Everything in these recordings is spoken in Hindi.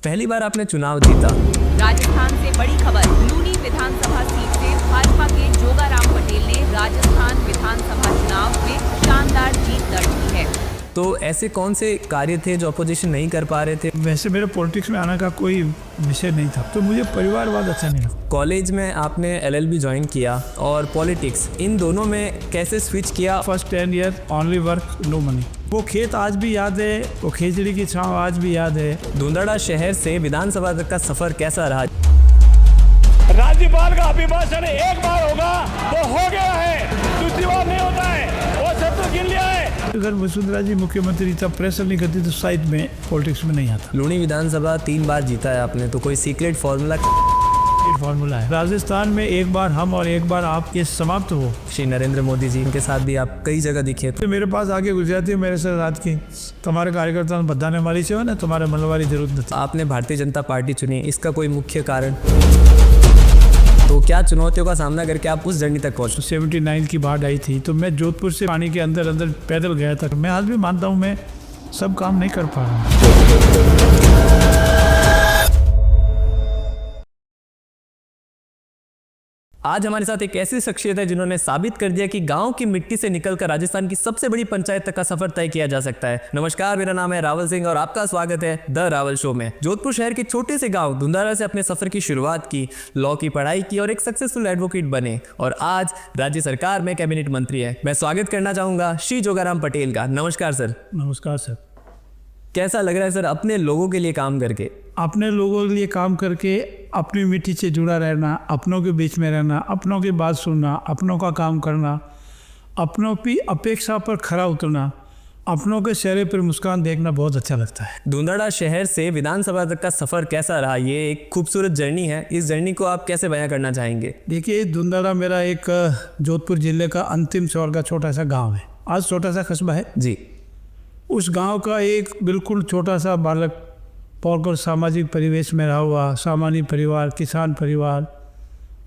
पहली बार आपने चुनाव जीता। राजस्थान से बड़ी खबर। लूनी विधानसभा सीट से भाजपा के जोगाराम पटेल ने राजस्थान विधानसभा चुनाव में शानदार जीत दर्ज की है। तो ऐसे कौन से कार्य थे जो अपोजिशन नहीं कर पा रहे थे? वैसे मेरे पॉलिटिक्स में आने का कोई विषय नहीं था, तो मुझे परिवारवाद अच्छा नहीं लगा। कॉलेज में आपने LLB ज्वाइन किया और पॉलिटिक्स, इन दोनों में कैसे स्विच किया? First 10 year only work no money. वो खेत आज भी याद है, वो खिचड़ी की छाँव आज भी याद है। धुंधड़ा शहर से विधानसभा तक का सफर कैसा रहा? राज्यपाल का अभिभाषण एक बार होगा वो हो गया है, दूसरी बार नहीं होता है, वो सब तो गिन लिया है। अगर वसुंधरा जी मुख्यमंत्री तब प्रेशर नहीं करती तो शायद में पॉलिटिक्स में नहीं आता। लूनी विधानसभा 3 बार जीता है आपने, तो कोई सीक्रेट फॉर्मूला? फॉर्मूला है राजस्थान में एक बार हम और एक बार आप, ये समाप्त हो। श्री नरेंद्र मोदी जी के साथ भी आप कई जगह दिखे। तो मेरे पास आगे गुजराती मेरे से रात की तुम्हारे कार्यकर्ता बधाने वाली से हो ना, तुम्हारे मनवारी जरूरत नहीं। आपने भारतीय जनता पार्टी चुनी, इसका कोई मुख्य कारण? तो क्या चुनौतियों का सामना करके आप उस जर्नी तक पहुंचे? 79 की बाढ़ आई थी तो मैं जोधपुर से पानी के अंदर अंदर पैदल गया था। मैं आज भी मानता हूँ मैं सब काम नहीं कर पा रहा हूँ। आज हमारे साथ एक ऐसी शख्सियत है जिन्होंने साबित कर दिया कि गांव की मिट्टी से निकलकर राजस्थान की सबसे बड़ी पंचायत तक का सफर तय किया जा सकता है। नमस्कार, मेरा नाम है रावल सिंह और आपका स्वागत है द रावल शो में। जोधपुर शहर के छोटे से गांव धुंधारा से अपने सफर की शुरुआत की, लॉ की पढ़ाई की और एक सक्सेसफुल एडवोकेट बने और आज राज्य सरकार में कैबिनेट मंत्री है। मैं स्वागत करना चाहूंगा श्री जोगाराम पटेल का। नमस्कार सर। नमस्कार सर। कैसा लग रहा है सर अपने लोगों के लिए काम करके? अपने लोगों के लिए काम करके अपनी मिट्टी से जुड़ा रहना, अपनों के बीच में रहना, अपनों की बात सुनना, अपनों का काम करना, अपनों की अपेक्षा पर खरा उतरना, अपनों के चेहरे पर मुस्कान देखना बहुत अच्छा लगता है। धुंधड़ा शहर से विधानसभा तक का सफर कैसा रहा? ये एक खूबसूरत जर्नी है, इस जर्नी को आप कैसे बयां करना चाहेंगे? देखिए, धुंधड़ा मेरा एक जोधपुर जिले का अंतिम छोर का छोटा सा गाँव है। आज छोटा सा कस्बा है जी। उस गांव का एक बिल्कुल छोटा सा बालक पौकर सामाजिक परिवेश में रहा हुआ, सामान्य परिवार, किसान परिवार,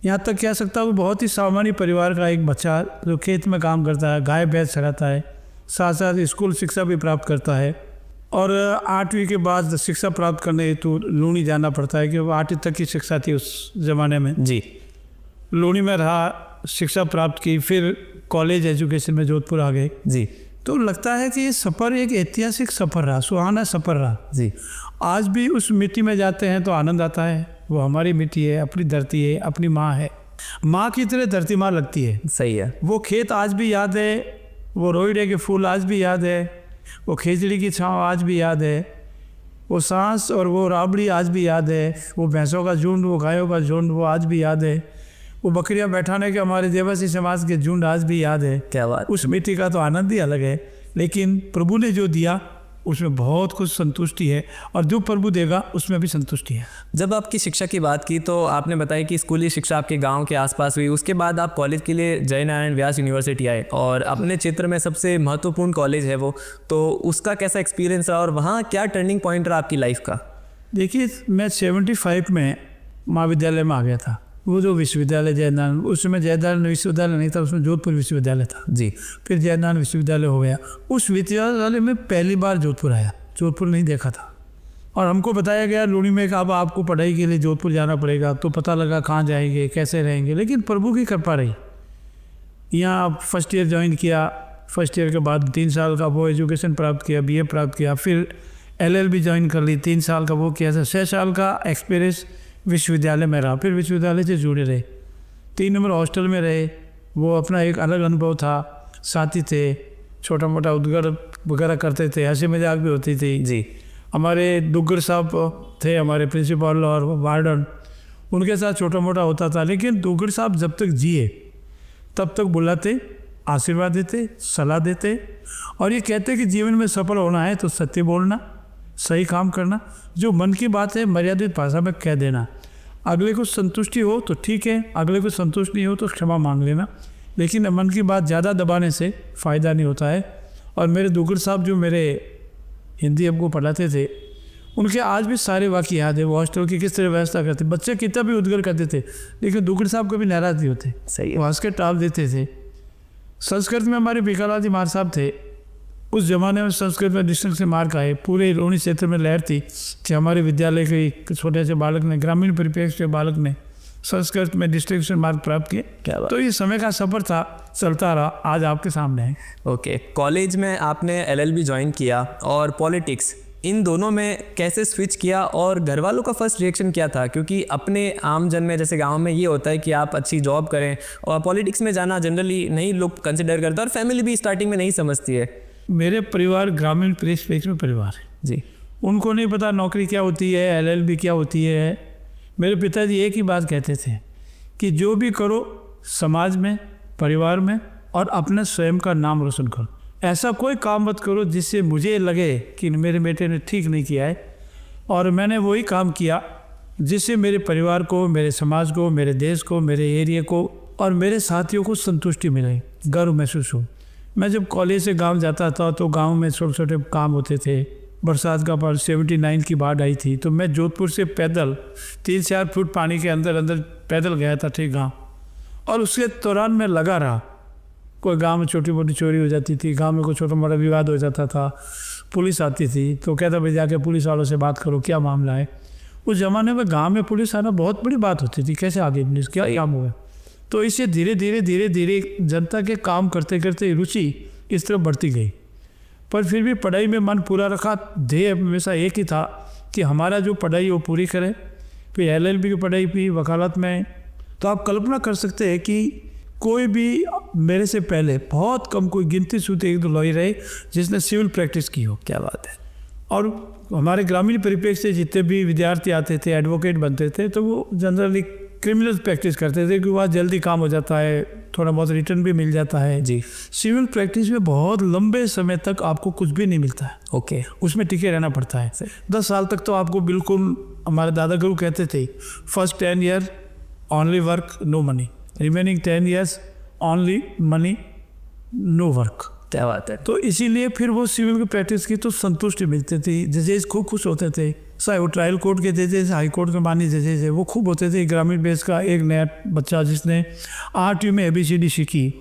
यहाँ तक कह सकता हूँ बहुत ही सामान्य परिवार का एक बच्चा जो खेत में काम करता है, गाय भैंस चराता है, साथ साथ स्कूल शिक्षा भी प्राप्त करता है और 8वीं के बाद शिक्षा प्राप्त करने हेतु लूनी जाना पड़ता है, कि वो 8वीं तक की शिक्षा थी उस ज़माने में। जी। लूनी में रहा, शिक्षा प्राप्त की, फिर कॉलेज एजुकेशन में जोधपुर आ गए। जी। तो लगता है कि ये सफ़र एक ऐतिहासिक सफ़र रहा, सुहाना सफ़र रहा। जी। आज भी उस मिट्टी में जाते हैं तो आनंद आता है। वो हमारी मिट्टी है, अपनी धरती है, अपनी माँ है, माँ की तरह धरती माँ लगती है। सही है। वो खेत आज भी याद है, वो रोइडे के फूल आज भी याद है, वो खिचड़ी की छाँव आज भी याद है, वो सांस और वो राबड़ी आज भी याद है, वो भैंसों का झुंड, वो गायों का झुंड वो आज भी याद है, वो बकरियां बैठाने के हमारे देवासी समाज के झुंड आज भी याद है। क्या बात। उस मिट्टी का तो आनंद ही अलग है, लेकिन प्रभु ने जो दिया उसमें बहुत कुछ संतुष्टि है और जो प्रभु देगा उसमें भी संतुष्टि है। जब आपकी शिक्षा की बात की तो आपने बताया कि स्कूली शिक्षा आपके गांव के आसपास हुई, उसके बाद आप कॉलेज के लिए जय नारायण व्यास यूनिवर्सिटी आए और अपने क्षेत्र में सबसे महत्वपूर्ण कॉलेज है वो, तो उसका कैसा एक्सपीरियंस रहा और वहाँ क्या टर्निंग पॉइंट रहा आपकी लाइफ का? देखिए, मैं 75 में महाविद्यालय में आ गया था। वो जो विश्वविद्यालय जयनारायण, उसमें जयनारायण विश्वविद्यालय नहीं था, उसमें जोधपुर विश्वविद्यालय था। जी। फिर जयनारायण विश्वविद्यालय हो गया। उस विश्वविद्यालय में पहली बार जोधपुर आया, जोधपुर नहीं देखा था और हमको बताया गया लूनी में कि अब आपको पढ़ाई के लिए जोधपुर जाना पड़ेगा। तो पता लगा कहाँ जाएंगे, कैसे रहेंगे, लेकिन प्रभु की कृपा रही। यहाँ फर्स्ट ईयर ज्वाइन किया, फर्स्ट ईयर के बाद 3 साल का वो एजुकेशन प्राप्त किया, BA प्राप्त किया, फिर LLB ज्वाइन कर ली, 3 साल का वो किया, 6 साल का एक्सपीरियंस विश्वविद्यालय में रहा। फिर विश्वविद्यालय से जुड़े रहे, 3 नंबर हॉस्टल में रहे, वो अपना एक अलग अनुभव था। साथी थे, छोटा मोटा उद्गार वगैरह करते थे, हंसी मजाक भी होती थी। जी। हमारे दुग्गर साहब थे हमारे प्रिंसिपल और वार्डन, उनके साथ छोटा मोटा होता था। लेकिन दुग्गर साहब जब तक जिए तब तक बुलाते, आशीर्वाद देते, सलाह देते और ये कहते कि जीवन में सफल होना है तो सत्य बोलना, सही काम करना, जो मन की बात है मर्यादित भाषा में कह देना। अगले को संतुष्टि हो तो ठीक है, अगले को संतुष्ट नहीं हो तो क्षमा मांग लेना, लेकिन मन की बात ज़्यादा दबाने से फ़ायदा नहीं होता है। और मेरे दुग्गर साहब जो मेरे हिंदी हमको पढ़ाते थे, उनके आज भी सारे वाक्य याद है। वो हॉस्टल की किस तरह व्यवस्था करते, बच्चे कितना भी उद्गर करते थे लेकिन दुग्गर साहब कभी नाराज़ नहीं होते। सही है। वो हंस के टाल देते थे। संस्कृत में हमारे भिकालाल जी महाराज साहब थे, उस ज़माने में संस्कृत में डिस्टिंक्शन मार्क आए, पूरे रोहिणी क्षेत्र में लहर थी कि हमारे विद्यालय के एक छोटे से बालक ने, ग्रामीण परिप्रेक्ष्य के बालक ने संस्कृत में डिस्टिंक्शन मार्क प्राप्त किए। क्या बात। तो ये समय का सफ़र था, चलता रहा, आज आपके सामने है। ओके, कॉलेज में आपने LLB ज्वाइन किया और पॉलिटिक्स, इन दोनों में कैसे स्विच किया और घर वालों का फर्स्ट रिएक्शन क्या था? क्योंकि अपने आम जन में, जैसे गांव में ये होता है कि आप अच्छी जॉब करें और पॉलिटिक्स में जाना जनरली नहीं लोग कंसिडर करते और फैमिली भी स्टार्टिंग में नहीं समझती है। मेरे परिवार ग्रामीण परिप्रेक्ष्य में परिवार है जी। उनको नहीं पता नौकरी क्या होती है, LLB क्या होती है। मेरे पिताजी एक ही बात कहते थे कि जो भी करो समाज में, परिवार में और अपने स्वयं का नाम रोशन करो। ऐसा कोई काम मत करो जिससे मुझे लगे कि मेरे बेटे ने ठीक नहीं किया है। और मैंने वही काम किया जिससे मेरे परिवार को, मेरे समाज को, मेरे देश को, मेरे एरिया को और मेरे साथियों को संतुष्टि मिले, गर्व महसूस हो। मैं जब कॉलेज से गांव जाता था तो गांव में छोटे छोटे काम होते थे। बरसात का पार 79 की बाढ़ आई थी तो मैं जोधपुर से पैदल 3-4 फुट पानी के अंदर अंदर पैदल गया था ठीक गाँव। और उसके दौरान मैं लगा रहा, कोई गांव में छोटी मोटी चोरी हो जाती थी, गांव में कोई छोटा मोटा विवाद हो जाता था, पुलिस आती थी तो कहता भाई जाके पुलिस वालों से बात करो, क्या मामला है। उस ज़माने में गांव में पुलिस आना बहुत बड़ी बात होती थी, कैसे आ गई पुलिस, क्या काम हुआ। तो इससे धीरे धीरे जनता के काम करते करते रुचि इस तरफ बढ़ती गई। पर फिर भी पढ़ाई में मन पूरा रखा, ध्येय हमेशा एक ही था कि हमारा जो पढ़ाई वो पूरी करें। फिर LLB की पढ़ाई भी वकालत में। तो आप कल्पना कर सकते हैं कि कोई भी मेरे से पहले बहुत कम, कोई गिनती सूती एक दो लॉयर रहे जिसने सिविल प्रैक्टिस की हो। क्या बात है। और हमारे ग्रामीण परिप्रेक्ष्य से जितने भी विद्यार्थी आते थे, एडवोकेट बनते थे, तो वो जनरली क्रिमिनल प्रैक्टिस करते थे क्योंकि वहाँ जल्दी काम हो जाता है, थोड़ा बहुत रिटर्न भी मिल जाता है। जी। सिविल प्रैक्टिस में बहुत लंबे समय तक आपको कुछ भी नहीं मिलता है। ओके। उसमें टिके रहना पड़ता है। 10 साल तक तो आपको बिल्कुल, हमारे दादा गुरु कहते थे, first 10 year only work no money, remaining 10 years only money no work. क्या बात है। तो इसीलिए फिर वो सिविल की प्रैक्टिस की तो संतुष्टि मिलती थी, जजेज खूब खुश होते थे, चाहे वो ट्रायल कोर्ट के जजेज, हाई कोर्ट के माननीय जजेज है, वो खूब होते थे। ग्रामीण बेस का एक नया बच्चा जिसने RTU में ABCD सीखी,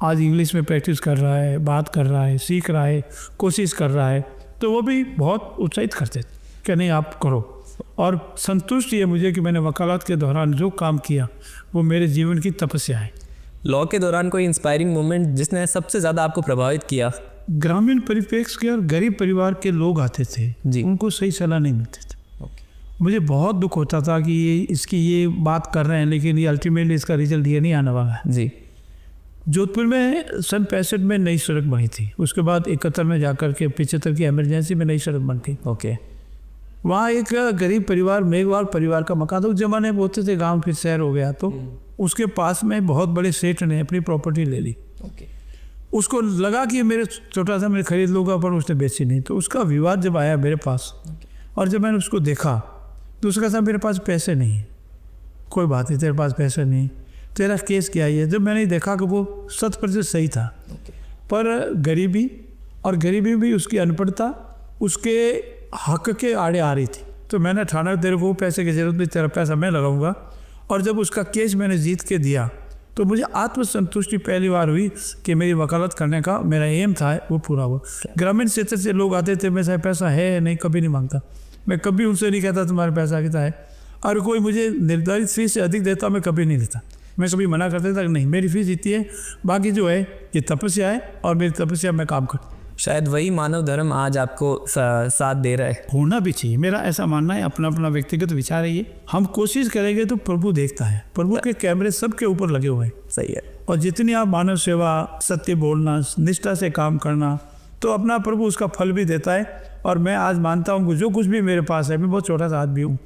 आज इंग्लिश में प्रैक्टिस कर रहा है, बात कर रहा है, सीख रहा है, कोशिश कर रहा है, तो वो भी बहुत उत्साहित करते थे कि नहीं आप करो। और संतुष्टि है मुझे कि मैंने वकालत के दौरान जो काम किया वो मेरे जीवन की तपस्या है। लॉ के दौरान कोई इंस्पायरिंग मोमेंट जिसने सबसे ज़्यादा आपको प्रभावित किया? ग्रामीण परिप्रेक्ष्य के और गरीब परिवार के लोग आते थे जी। उनको सही सलाह नहीं मिलती थी। मुझे बहुत दुख होता था कि ये बात कर रहे हैं लेकिन ये अल्टीमेटली इसका रिजल्ट ये नहीं आने वाला है। जी। जोधपुर में सन 65 में नई सड़क बनी थी, उसके बाद 71 में जाकर के 75 की इमरजेंसी में नई सड़क बन गई। ओके। वहाँ एक गरीब परिवार, मेघवाल परिवार का मकान था। उस जमाने में बोलते थे गांव फिर शहर हो गया, तो उसके पास में बहुत बड़े सेठ ने अपनी प्रॉपर्टी ले ली। ओके। उसको लगा कि मेरे छोटा सा मैं खरीद लूँगा, पर उसने बेची नहीं। तो उसका विवाद जब आया मेरे पास और जब मैंने उसको देखा तो उसका था मेरे पास पैसे नहीं है। कोई बात नहीं, तेरे पास पैसे नहीं, तेरा केस क्या है। जब मैंने देखा कि वो 100% सही था, पर गरीबी और गरीबी भी उसकी अनपढ़ता उसके हक के आड़े आ रही थी। तो मैंने ठाना तेरे को पैसे की ज़रूरत नहीं, तेरा पैसा मैं लगाऊंगा। और जब उसका केस मैंने जीत के दिया तो मुझे आत्मसंतुष्टि पहली बार हुई कि मेरी वकालत करने का मेरा एम था वो पूरा हुआ। ग्रामीण क्षेत्र से लोग आते थे, मेरे साथ पैसा है नहीं, कभी नहीं मांगता, मैं कभी उनसे नहीं कहता तुम्हारे पैसा कितना है। और कोई मुझे निर्धारित फीस से अधिक देता मैं कभी नहीं देता, मैं कभी मना करता था कि नहीं मेरी फीस इतनी है, बाकी जो है ये तपस्या है और मेरी तपस्या में काम करता। शायद वही मानव धर्म आज आपको साथ दे रहा है। होना भी चाहिए, मेरा ऐसा मानना है। अपना अपना व्यक्तिगत विचार है ये। हम कोशिश करेंगे तो प्रभु देखता है, प्रभु के कैमरे सबके ऊपर लगे हुए हैं। सही है। और जितनी आप मानव सेवा, सत्य बोलना, निष्ठा से काम करना, तो अपना प्रभु उसका फल भी देता है। और मैं आज मानता हूँ कि जो कुछ भी मेरे पास है, मैं बहुत छोटा सा आदमी हूँ,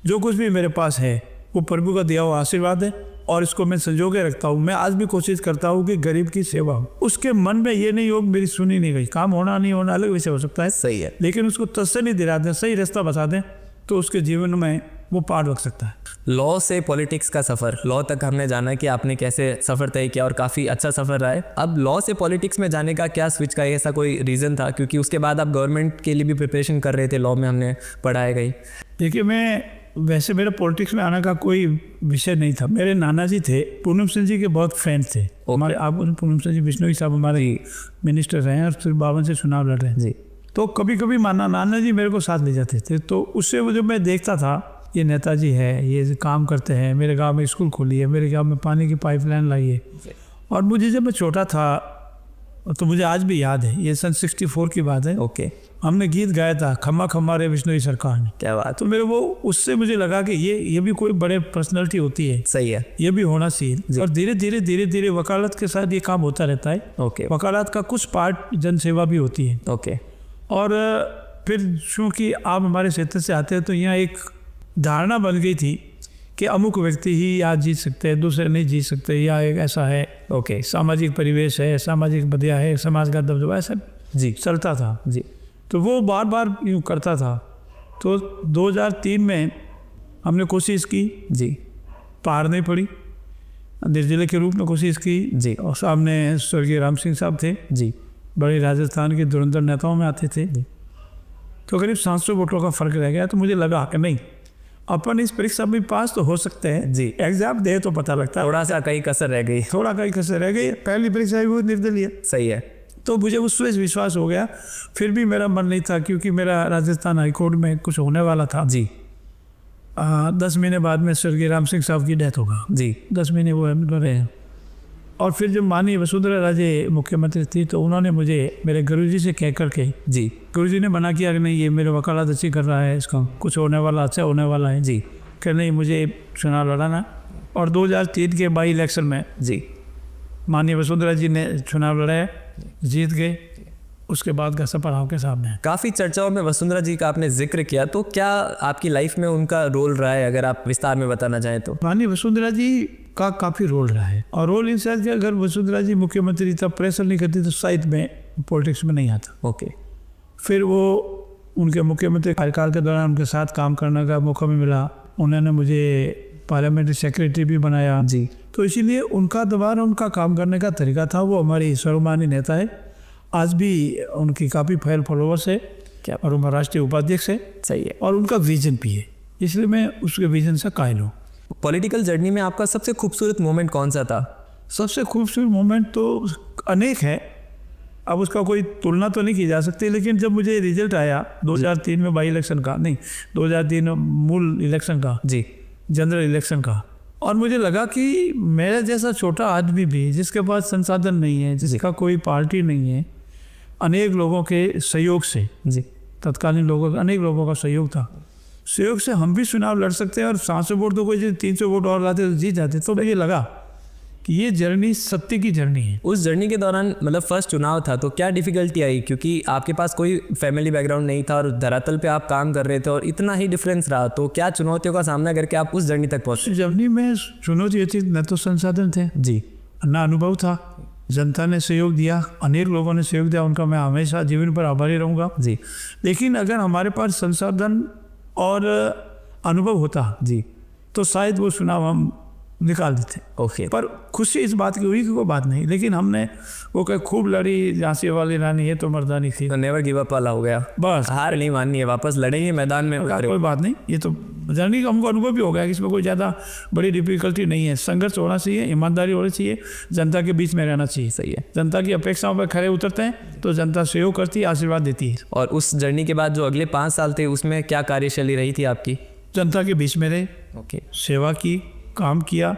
जो कुछ भी मेरे पास है वो प्रभु का दिया हुआ आशीर्वाद है और इसको मैं संजो के रखता हूँ। मैं आज भी कोशिश करता हूँ कि गरीब की सेवा हो। उसके मन में ये नहीं हो मेरी सुनी नहीं गई, काम होना नहीं होना अलग विषय हो सकता है, सही है, लेकिन उसको तसल्ली दिला दें, सही रास्ता बता दें, तो उसके जीवन में वो पार रख सकता है। लॉ से पॉलिटिक्स का सफ़र, लॉ तक हमने जाना कि आपने कैसे सफ़र तय किया और काफ़ी अच्छा सफ़र रहा है। अब लॉ से पॉलिटिक्स में जाने का क्या स्विच का ऐसा कोई रीज़न था? क्योंकि उसके बाद आप गवर्नमेंट के लिए भी प्रिपरेशन कर रहे थे, लॉ में हमने पढ़ाए गई। देखिए, मैं वैसे मेरा पॉलिटिक्स में आने का कोई विषय नहीं था। मेरे नाना जी थे, पूनम सिंह जी के बहुत फैन थे हमारे। आप पूनम सिंह जी बिश्नोई साहब हमारे मिनिस्टर रहे हैं और फिर 52 से चुनाव लड़ रहे हैं जी। तो कभी कभी नाना जी मेरे को साथ ले जाते थे। तो उससे वो जब मैं देखता था ये नेताजी है, ये काम करते हैं, मेरे गांव में स्कूल खोली है, मेरे गांव में पानी की पाइपलाइन लाई है। और मुझे जब मैं छोटा था तो मुझे आज भी याद है, ये सन 64 की बात है। ओके, हमने गीत गाया था, खम्मा खम्मा रे बिश्नोई सरकार ने। क्या बात। तो मेरे वो उससे मुझे लगा कि ये भी कोई बड़े पर्सनालिटी होती है, सही है। ये भी होना चाहिए। और धीरे धीरे वकालत के साथ ये काम होता रहता है। ओके वकालत का कुछ पार्ट जनसेवा भी होती है। ओके। और फिर चूँकि आप हमारे क्षेत्र से आते हैं तो यहाँ एक धारणा बन गई थी कि अमुक व्यक्ति ही आज जीत सकते हैं, दूसरे नहीं जीत सकते, या एक ऐसा है। ओके। सामाजिक परिवेश है, सामाजिक बदिया है, समाज का दबदबा, ऐसा जी चलता था जी। तो वो बार बार यूँ करता था। तो 2003 में हमने कोशिश की जी। पार नहीं पड़ी, निर्जले के रूप में कोशिश की जी। और सामने स्वर्गीय राम सिंह साहब थे, जी बड़े राजस्थान के धुरंधर नेताओं में आते थे। तो करीब 700 वोटों का फर्क रह गया। तो मुझे लगा कि नहीं, अपन इस परीक्षा में पास तो हो सकते हैं जी। एग्जाम दे तो पता लगता है, थोड़ा सा कहीं कसर रह गई। थोड़ा कहीं कसर रह गई। पहली परीक्षा भी वो निर्दलीय, सही है। तो मुझे उससे विश्वास हो गया। फिर भी मेरा मन नहीं था क्योंकि मेरा राजस्थान हाईकोर्ट में कुछ होने वाला था जी। 10 महीने बाद में स्वर्गीय राम सिंह साहब की डेथ होगा जी। 10 महीने वो रहे। और फिर जब माननीय वसुंधरा राजे मुख्यमंत्री थी तो उन्होंने मुझे मेरे गुरुजी से कह कर के, जी। गुरुजी ने मना किया कि नहीं, ये मेरे वकालत अच्छी कर रहा है, इसका कुछ होने वाला, अच्छा होने वाला है जी। कि नहीं मुझे चुनाव लड़ाना। और 2003 के बाई इलेक्शन में जी। माननीय वसुंधरा जी ने चुनाव लड़ाया, जीत गए। उसके बाद का सफर आपके सामने है। काफ़ी चर्चाओं में वसुंधरा जी का आपने जिक्र किया, तो क्या आपकी लाइफ में उनका रोल रहा है, अगर आप विस्तार में बताना चाहें तो? माननीय वसुंधरा जी का काफ़ी रोल रहा है। और रोल इन शायद कि अगर वसुंधरा जी मुख्यमंत्री तब प्रेशर नहीं करती तो शायद मैं पॉलिटिक्स में नहीं आता। ओके। फिर वो उनके मुख्यमंत्री कार्यकाल के दौरान उनके साथ काम करने का मौका भी मिला। उन्होंने मुझे पार्लियामेंट्री सेक्रेटरी भी बनाया जी। तो इसीलिए उनका दबाव, उनका काम करने का तरीका था। वो हमारी सर्वमान्य नेता है, आज भी उनकी काफ़ी फैल फॉलोवर्स है क्या? और वो राष्ट्रीय उपाध्यक्ष है। सही है। और उनका विजन भी है, इसलिए मैं उसके विजन से कायल हूँ। पॉलिटिकल जर्नी में आपका सबसे खूबसूरत मोमेंट कौन सा था? सबसे खूबसूरत मोमेंट तो अनेक है, अब उसका कोई तुलना तो नहीं की जा सकती। लेकिन जब मुझे रिजल्ट आया 2003 में बाई इलेक्शन का, नहीं 2003 मूल इलेक्शन का, जी। जनरल इलेक्शन का, और मुझे लगा कि मेरे जैसा छोटा आदमी भी जिसके पास संसाधन नहीं है, जिसका कोई पार्टी नहीं है, अनेक लोगों के सहयोग से, जी। तत्कालीन लोगों का अनेक लोगों का सहयोग था, सहयोग से हम भी चुनाव लड़ सकते हैं। और 700 वोट तो कोई 300 वोट और लाते तो जीत जाते। तो मुझे लगा कि ये जर्नी सत्य की जर्नी है। उस जर्नी के दौरान मतलब फर्स्ट चुनाव था तो क्या डिफिकल्टी आई, क्योंकि आपके पास कोई फैमिली बैकग्राउंड नहीं था और धरातल पे आप काम कर रहे थे और इतना ही डिफरेंस रहा, तो क्या चुनौतियों का सामना करके आप उस जर्नी तक पहुँचे? जर्नी में चुनौती थी, न तो संसाधन थे जी, न अनुभव था। जनता ने सहयोग दिया, अनेक लोगों ने सहयोग दिया, उनका मैं हमेशा जीवन पर आभारी रहूँगा। जी। लेकिन अगर हमारे पास संसाधन और अनुभव होता जी, तो शायद वो चुनाव हम निकाल देते। ओके। पर खुशी इस बात की हुई कि कोई बात नहीं, लेकिन हमने वो कहीं खूब लड़ी, झांसी वाली रानी है तो मर्दानी थी, तो नेवर गिव अप वाला हो गया, बस हार नहीं माननी है, वापस लड़ेंगे मैदान में। कोई बात नहीं। ये तो जर्नी का हमको अनुभव भी हो गया कि इसमें कोई ज़्यादा बड़ी डिफिकल्टी नहीं है। संघर्ष होना चाहिए, ईमानदारी होनी चाहिए, जनता के बीच में रहना चाहिए। सही है। जनता की अपेक्षाओं पर खरे उतरते हैं तो जनता सहयोग करती है, आशीर्वाद देती है। और उस जर्नी के बाद जो अगले 5 साल थे उसमें क्या कार्यशैली रही थी आपकी? जनता के बीच में रहे, ओके। सेवा की, काम किया,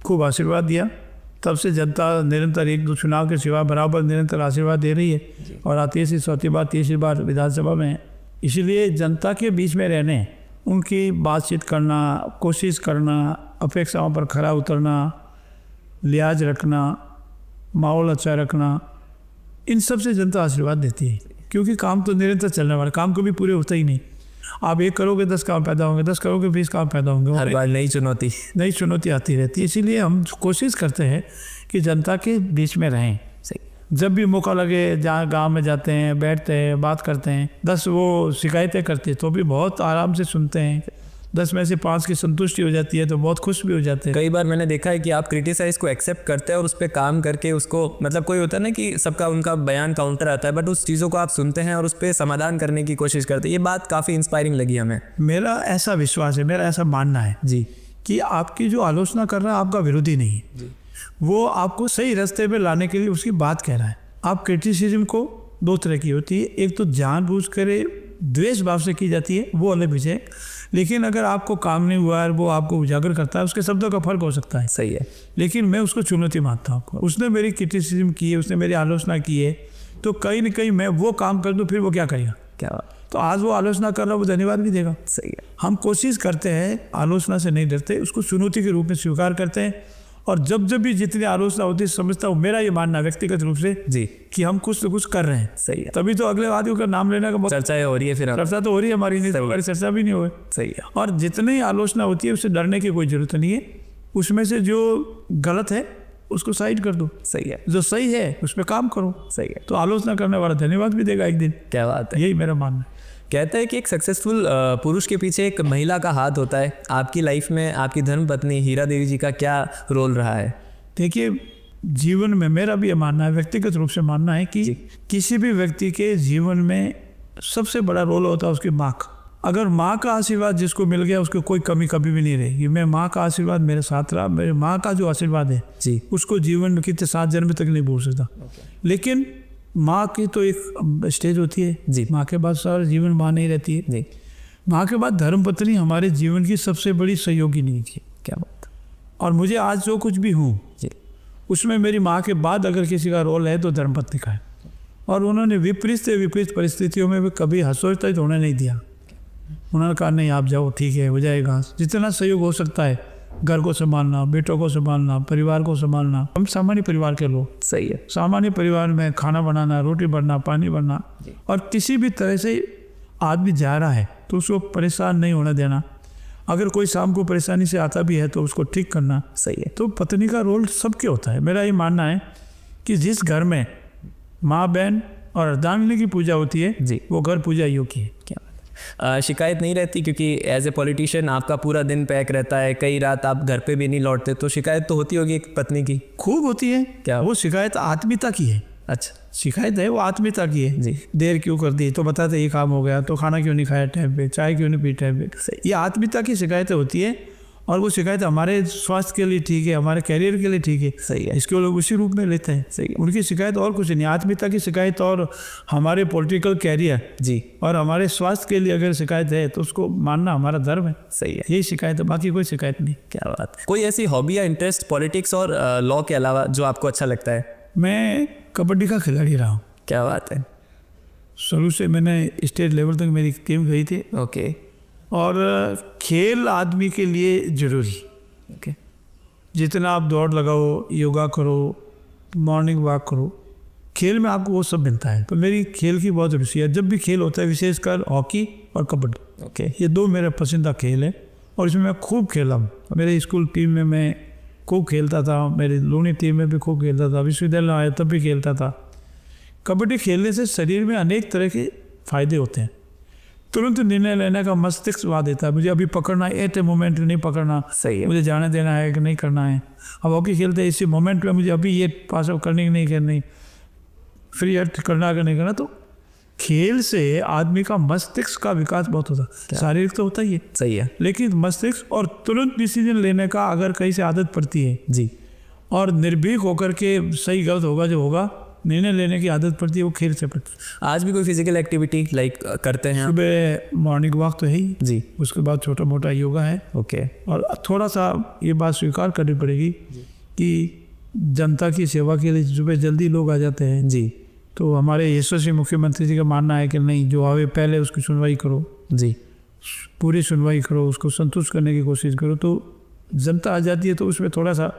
खूब आशीर्वाद दिया। तब से जनता निरंतर एक दो चुनाव के सिवा बराबर निरंतर आशीर्वाद दे रही है और तीसरी चौथी बार तीसरी बार विधानसभा में। इसीलिए जनता के बीच में रहने, उनकी बातचीत करना, कोशिश करना, अपेक्षाओं पर खरा उतरना, लिहाज रखना, माहौल अच्छा रखना, इन सब से जनता आशीर्वाद देती है। क्योंकि काम तो निरंतर चलने वाला, काम कभी पूरे होता ही नहीं। आप 1 करोगे 10 काम पैदा होंगे, 10 करोगे 20 काम पैदा होंगे, हर बार नई चुनौती। नई चुनौती आती रहती है। इसीलिए हम कोशिश करते हैं कि जनता के बीच में रहें। सही। जब भी मौका लगे, जहाँ गांव में जाते हैं, बैठते हैं, बात करते हैं, 10 वो शिकायतें करते तो भी बहुत आराम से सुनते हैं, 10 में से 5 की संतुष्टि हो जाती है तो बहुत खुश भी हो जाते हैं। कई बार मैंने देखा है कि आप क्रिटिसाइज को एक्सेप्ट करते हैं और उस पर काम करके उसको, मतलब कोई होता है ना कि सबका उनका बयान काउंटर आता है, बट उस चीज़ों को आप सुनते हैं और उस पर समाधान करने की कोशिश करते हैं। ये बात काफ़ी इंस्पायरिंग लगी हमें। मेरा ऐसा विश्वास है, मेरा ऐसा मानना है जी कि आपकी जो आलोचना कर रहा है आपका विरोधी नहीं है, वो आपको सही रास्ते पे लाने के लिए उसकी बात कह रहा है। आप क्रिटिसिज्म को 2 तरह की होती है, एक तो जानबूझ कर द्वेष भाव से की जाती है, वो अलग विषय है। लेकिन अगर आपको काम नहीं हुआ है, वो आपको उजागर करता है, उसके शब्दों का फर्क हो सकता है। सही है। लेकिन मैं उसको चुनौती मानता हूँ। उसने मेरी क्रिटिसिज्म की है, उसने मेरी आलोचना की है, तो कहीं ना कहीं मैं वो काम कर दूँ, फिर वो क्या करेगा? क्या बात। तो आज वो आलोचना कर रहा है, वो धन्यवाद भी देगा। सही है। हम कोशिश करते हैं, आलोचना से नहीं डरते, उसको चुनौती के रूप में स्वीकार करते हैं। और जब जब भी जितनी आलोचना होती है, समझता हूँ, मेरा ये मानना व्यक्तिगत रूप से जी कि हम कुछ ना कुछ कर रहे हैं। सही है। तभी तो अगले आदमी का नाम लेने का चर्चा हो रही है, फिर चर्चा तो हो रही है हमारी, नहीं तो हमारी चर्चा भी नहीं हो। सही है। और जितनी आलोचना होती है उससे डरने की कोई जरूरत नहीं है। उसमें से जो गलत है उसको साइड कर दो, सही है। जो सही है उस पर काम करो। सही है। तो आलोचना करने वाला धन्यवाद भी देगा एक दिन। क्या बात है। यही मेरा मानना है। कहते हैं कि एक सक्सेसफुल पुरुष के पीछे एक महिला का हाथ होता है। आपकी लाइफ में आपकी धर्मपत्नी हीरा देवी जी का क्या रोल रहा है? देखिए, जीवन में मेरा भी ये मानना है, व्यक्तिगत रूप से मानना है कि जी। किसी भी व्यक्ति के जीवन में सबसे बड़ा रोल होता है उसकी माँ का। अगर माँ का आशीर्वाद जिसको मिल गया उसको कोई कमी कभी भी नहीं रहेगी। मैं माँ का आशीर्वाद मेरे साथ रहा, मेरे माँ का जो आशीर्वाद है जी। उसको जीवन में कितने 7 जन्म तक नहीं भूल सकता। लेकिन माँ की तो एक स्टेज होती है जी। माँ के बाद सारा जीवन माँ नहीं रहती है जी। माँ के बाद धर्मपत्नी हमारे जीवन की सबसे बड़ी सहयोगी नहीं थी। क्या बात। और मुझे आज जो कुछ भी हूँ जी। उसमें मेरी माँ के बाद अगर किसी का रोल है तो धर्मपत्नी का है। और उन्होंने विपरीत से विपरीत परिस्थितियों में भी कभी हतोत्साहित होने नहीं दिया। उन्होंने कहा नहीं आप जाओ, ठीक है, हो जाएगा। जितना सहयोग हो सकता है, घर को संभालना, बेटों को संभालना, परिवार को संभालना। हम सामान्य परिवार के लोग, सही है। सामान्य परिवार में खाना बनाना, रोटी बनना, पानी बनना, और किसी भी तरह से आदमी जा रहा है तो उसको परेशान नहीं होने देना। अगर कोई शाम को परेशानी से आता भी है तो उसको ठीक करना। सही है। तो पत्नी का रोल सबके होता है। मेरा ये मानना है कि जिस घर में माँ, बहन और अर्धांगिनी की पूजा होती है जी। वो घर पूजा योग्य है। क्या बात है। शिकायत नहीं रहती, क्योंकि एज ए पॉलिटिशियन आपका पूरा दिन पैक रहता है, कई रात आप घर पे भी नहीं लौटते, तो शिकायत तो होती होगी एक पत्नी की? खूब होती है। क्या? वो शिकायत आत्मीयता की है। अच्छा। शिकायत है वो आत्मीयता की है। जी। देर क्यों कर दी, तो बताते ये काम हो गया, तो खाना क्यों नहीं खाया टाइम पे, चाय क्यों नहीं पी टाइम पे। ये आत्मीयता की शिकायतें होती है। और वो शिकायत हमारे स्वास्थ्य के लिए ठीक है, हमारे कैरियर के लिए ठीक है। सही है। इसको लोग उसी रूप में लेते हैं। सही है। उनकी शिकायत और कुछ नहीं, आत्मीयता की शिकायत। और हमारे पॉलिटिकल कैरियर जी। और हमारे स्वास्थ्य के लिए अगर शिकायत है तो उसको मानना हमारा धर्म है। सही है। यही शिकायत है, बाकी कोई शिकायत नहीं। क्या बात है। कोई ऐसी हॉबी या इंटरेस्ट पॉलिटिक्स और लॉ के अलावा जो आपको अच्छा लगता है? मैं कबड्डी का खिलाड़ी रहा हूँ। क्या बात है। शुरू से मैंने स्टेट लेवल तक मेरी टीम गई थी। ओके। और खेल आदमी के लिए जरूरी। ओके। जितना आप दौड़ लगाओ, योगा करो, मॉर्निंग वॉक करो, खेल में आपको वो सब मिलता है। तो मेरी खेल की बहुत रुचि है। जब भी खेल होता है, विशेषकर हॉकी और कबड्डी, ओके। ये 2 मेरे पसंदीदा खेल है। और इसमें मैं खूब खेला हूँ। मेरे स्कूल टीम में मैं खूब खेलता था, मेरी लूनी टीम में भी खूब खेलता था, विश्वविद्यालय आया तब भी खेलता था। कबड्डी खेलने से शरीर में अनेक तरह के फायदे होते हैं। तुरंत निर्णय लेने का मस्तिष्क स्वाद देता है। मुझे अभी पकड़ना है, एट ए मोमेंट नहीं पकड़ना, सही है। मुझे जाने देना है कि नहीं करना है। अब हॉकी खेलते हैं, इसी मोमेंट में मुझे अभी ये पास आउट करनी कि नहीं करनी, फ्री हट करना कि नहीं करना। तो खेल से आदमी का मस्तिष्क का विकास बहुत होता है। शारीरिक तो होता ही है, सही है। लेकिन मस्तिष्क और तुरंत डिसीजन लेने का अगर कहीं से आदत पड़ती है जी। और निर्भीक होकर के सही गलत होगा जो होगा निर्णय लेने की आदत पड़ती है, वो खेल से पड़ती है। आज भी कोई फिजिकल एक्टिविटी लाइक करते हैं आप? सुबह मॉर्निंग वॉक तो है ही जी। उसके बाद छोटा मोटा योगा है। ओके। और थोड़ा सा ये बात स्वीकार करनी पड़ेगी कि जनता की सेवा के लिए सुबह जल्दी लोग आ जाते हैं। जी। तो हमारे यशस्वी मुख्यमंत्री जी का मानना है कि नहीं, जो आवे पहले उसकी सुनवाई करो, जी। पूरी सुनवाई करो, उसको संतुष्ट करने की कोशिश करो। तो जनता आ जाती है तो उसमें थोड़ा सा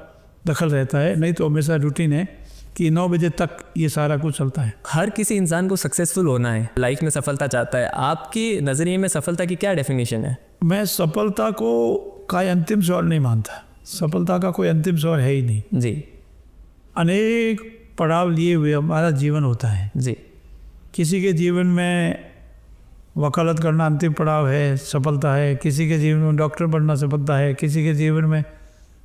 दखल रहता है। नहीं तो हमेशा रूटीन है कि 9 बजे तक ये सारा कुछ चलता है। हर किसी इंसान को सक्सेसफुल होना है, लाइफ में सफलता चाहता है। आपकी नज़रिए में सफलता की क्या डेफिनेशन है? मैं सफलता को का अंतिम स्वर नहीं मानता। सफलता का कोई अंतिम स्वर है ही नहीं। जी। अनेक पड़ाव लिए हुए हमारा जीवन होता है। जी। किसी के जीवन में वकालत करना अंतिम पड़ाव है, सफलता है। किसी के जीवन में डॉक्टर बनना सफलता है, किसी के जीवन में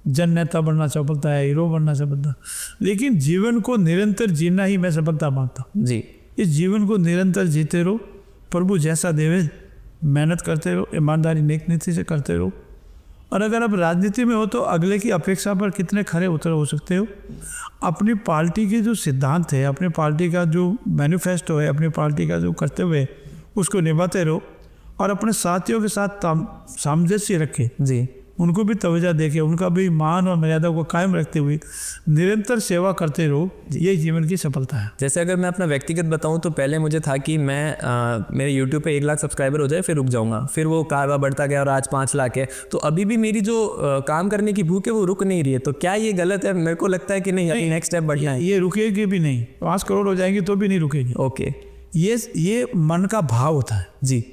जन नेता बनना सफलता है, हीरो बनना सफलता। लेकिन जीवन को निरंतर जीना ही मैं सफलता मानता हूँ। जी, इस जीवन को निरंतर जीते रहो, प्रभु जैसा देवे मेहनत करते रहो, ईमानदारी नेक नीति से करते रहो। और अगर आप राजनीति में हो तो अगले की अपेक्षा पर कितने खरे उतर हो सकते हो। अपनी पार्टी के जो सिद्धांत है, अपनी पार्टी का जो मैनिफेस्टो है, अपनी पार्टी का जो कर्तव्य है, उसको निभाते रहो। और अपने साथियों के साथ सामंजस्य रखें, जी, उनको भी तवज्जो देके, उनका भी मान और मर्यादा को कायम रखते हुए निरंतर सेवा करते रहो। यही जीवन की सफलता है। जैसे अगर मैं अपना व्यक्तिगत बताऊं तो पहले मुझे था कि मैं मेरे यूट्यूब पे 1 लाख सब्सक्राइबर हो जाए फिर रुक जाऊंगा, फिर वो कारवा बढ़ता गया और आज 5 लाख है। तो अभी भी मेरी जो काम करने की भूख है वो रुक नहीं रही है। तो क्या ये गलत है? मेरे को लगता है कि नहीं, अभी नेक्स्ट स्टेप बढ़िया है। ये रुकेगी भी नहीं, 5 करोड़ हो जाएंगी तो भी नहीं रुकेगी। ओके, ये मन का भाव होता है जी,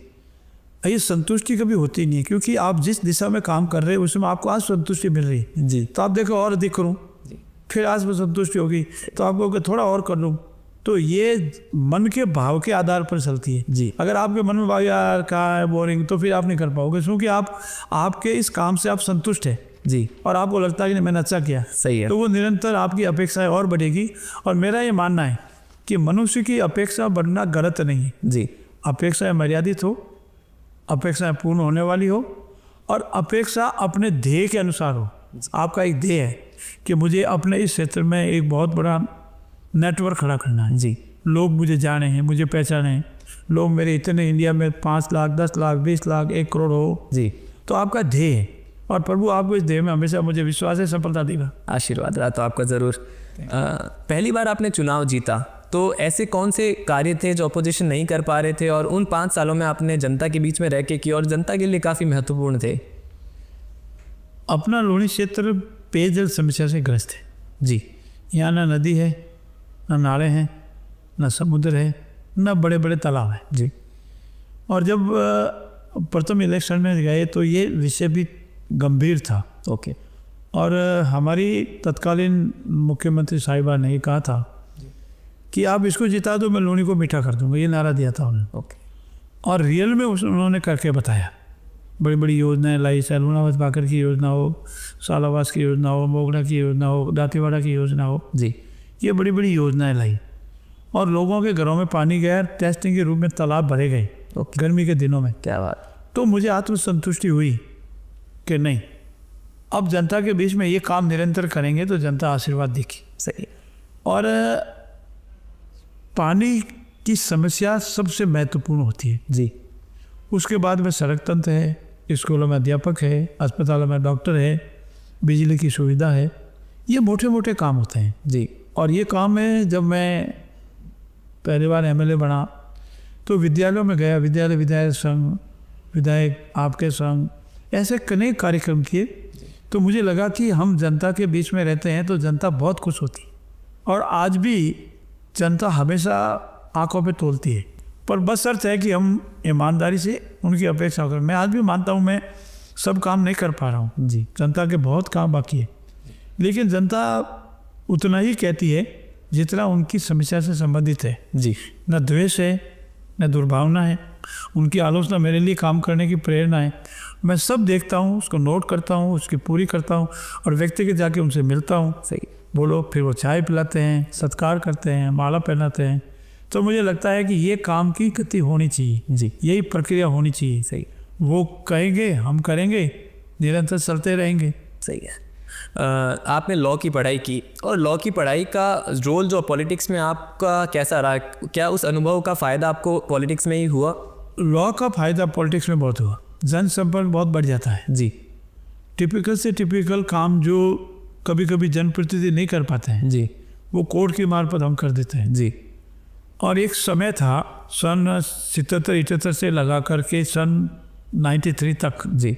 ये संतुष्टि कभी होती नहीं है, क्योंकि आप जिस दिशा में काम कर रहे हैं उसमें आपको आज संतुष्टि मिल रही है जी, तो आप देखो और अधिक करूँ, फिर आज में संतुष्टि होगी तो आपको कि थोड़ा और कर लूँ। तो ये मन के भाव के आधार पर चलती है जी। अगर आपके मन में भाव यार क्या है बोरिंग, तो फिर आप नहीं कर पाओगे, क्योंकि आपके इस काम से आप संतुष्ट है जी, और आपको लगता है कि नहीं मैंने अच्छा किया, सही है। तो वो निरंतर आपकी अपेक्षाएं और बढ़ेगी। और मेरा ये मानना है कि मनुष्य की अपेक्षा बढ़ना गलत नहीं है। जी, अपेक्षाएं मर्यादित हो, अपेक्षाएं पूर्ण होने वाली हो, और अपेक्षा अपने ध्येय के अनुसार हो। आपका एक ध्येय है कि मुझे अपने इस क्षेत्र में एक बहुत बड़ा नेटवर्क खड़ा करना है, जी, लोग मुझे जाने हैं, मुझे पहचाने हैं, लोग मेरे इतने इंडिया में 5 लाख 10 लाख 20 लाख 1 करोड़ हो, जी। तो आपका ध्येय है। और प्रभु आपको इस ध्येय में हमेशा मुझे विश्वास है सफलता देगा। आशीर्वाद रहा तो आपका ज़रूर। पहली बार आपने चुनाव जीता, तो ऐसे कौन से कार्य थे जो अपोजिशन नहीं कर पा रहे थे और उन 5 सालों में आपने जनता के बीच में रह के किए और जनता के लिए काफ़ी महत्वपूर्ण थे? अपना लोनी क्षेत्र पेयजल समस्या से ग्रस्त है जी, यहाँ ना नदी है, ना नाले हैं, ना समुद्र है, ना बड़े बड़े तालाब हैं जी, और जब प्रथम इलेक्शन में गए तो ये विषय भी गंभीर था। ओके, और हमारी तत्कालीन मुख्यमंत्री साहिबा ने कहा था कि आप इसको जिता दो, मैं लोनी को मीठा कर दूंगा, ये नारा दिया था उन्होंने। ओके, और रियल में उन्होंने करके बताया। बड़ी बड़ी योजनाएं लाई, चाहे लूणावत बाकर की योजना हो, सालावास की योजना हो, मोगरा की योजना हो, दातीवाड़ा की योजना हो, जी, ये बड़ी बड़ी योजनाएं लाई और लोगों के घरों में पानी गया, टेस्टिंग के रूप में तालाब भरे गए ओके, गर्मी के दिनों में। क्या बात। तो मुझे आत्मसंतुष्टि हुई कि नहीं, अब जनता के बीच में ये काम निरंतर करेंगे तो जनता आशीर्वाद देगी। सही है। और पानी की समस्या सबसे महत्वपूर्ण होती है जी, उसके बाद में सड़क तंत्र है, स्कूलों में अध्यापक है, अस्पतालों में डॉक्टर है, बिजली की सुविधा है, ये मोटे मोटे काम होते हैं जी, और ये काम है। जब मैं पहली बार एमएलए बना तो विद्यालयों में गया, विद्यालय विधायक संघ, विधायक आपके संघ, ऐसे कई कार्यक्रम किए, तो मुझे लगा कि हम जनता के बीच में रहते हैं तो जनता बहुत खुश होती है। और आज भी जनता हमेशा आंखों पे तोलती है, पर बस शर्त है कि हम ईमानदारी से उनकी अपेक्षा करें। मैं आज भी मानता हूँ मैं सब काम नहीं कर पा रहा हूँ जी, जनता के बहुत काम बाकी है, लेकिन जनता उतना ही कहती है जितना उनकी समस्या से संबंधित है। जी, न द्वेष है, न दुर्भावना है, उनकी आलोचना मेरे लिए काम करने की प्रेरणा है। मैं सब देखता हूँ, उसको नोट करता हूँ, उसकी पूरी करता हूँ और व्यक्तिगत जाके उनसे मिलता हूँ। सही, बोलो, फिर वो चाय पिलाते हैं, सत्कार करते हैं, माला पहनाते हैं। तो मुझे लगता है कि ये काम की गति होनी चाहिए जी, यही प्रक्रिया होनी चाहिए। सही, वो कहेंगे हम करेंगे, निरंतर चलते रहेंगे। सही है। आपने लॉ की पढ़ाई की और लॉ की पढ़ाई का रोल जो पॉलिटिक्स में आपका कैसा रहा? क्या उस अनुभव का फ़ायदा आपको पॉलिटिक्स में ही हुआ? लॉ का फायदा पॉलिटिक्स में बहुत हुआ, जनसंपर्क बहुत बढ़ जाता है। जी, टिपिकल से टिपिकल काम जो कभी कभी जनप्रतिनिधि नहीं कर पाते हैं, जी, वो कोर्ट की मार्फत हम कर देते हैं। जी, और एक समय था सन 77-78 से लगा करके सन 93 तक, जी,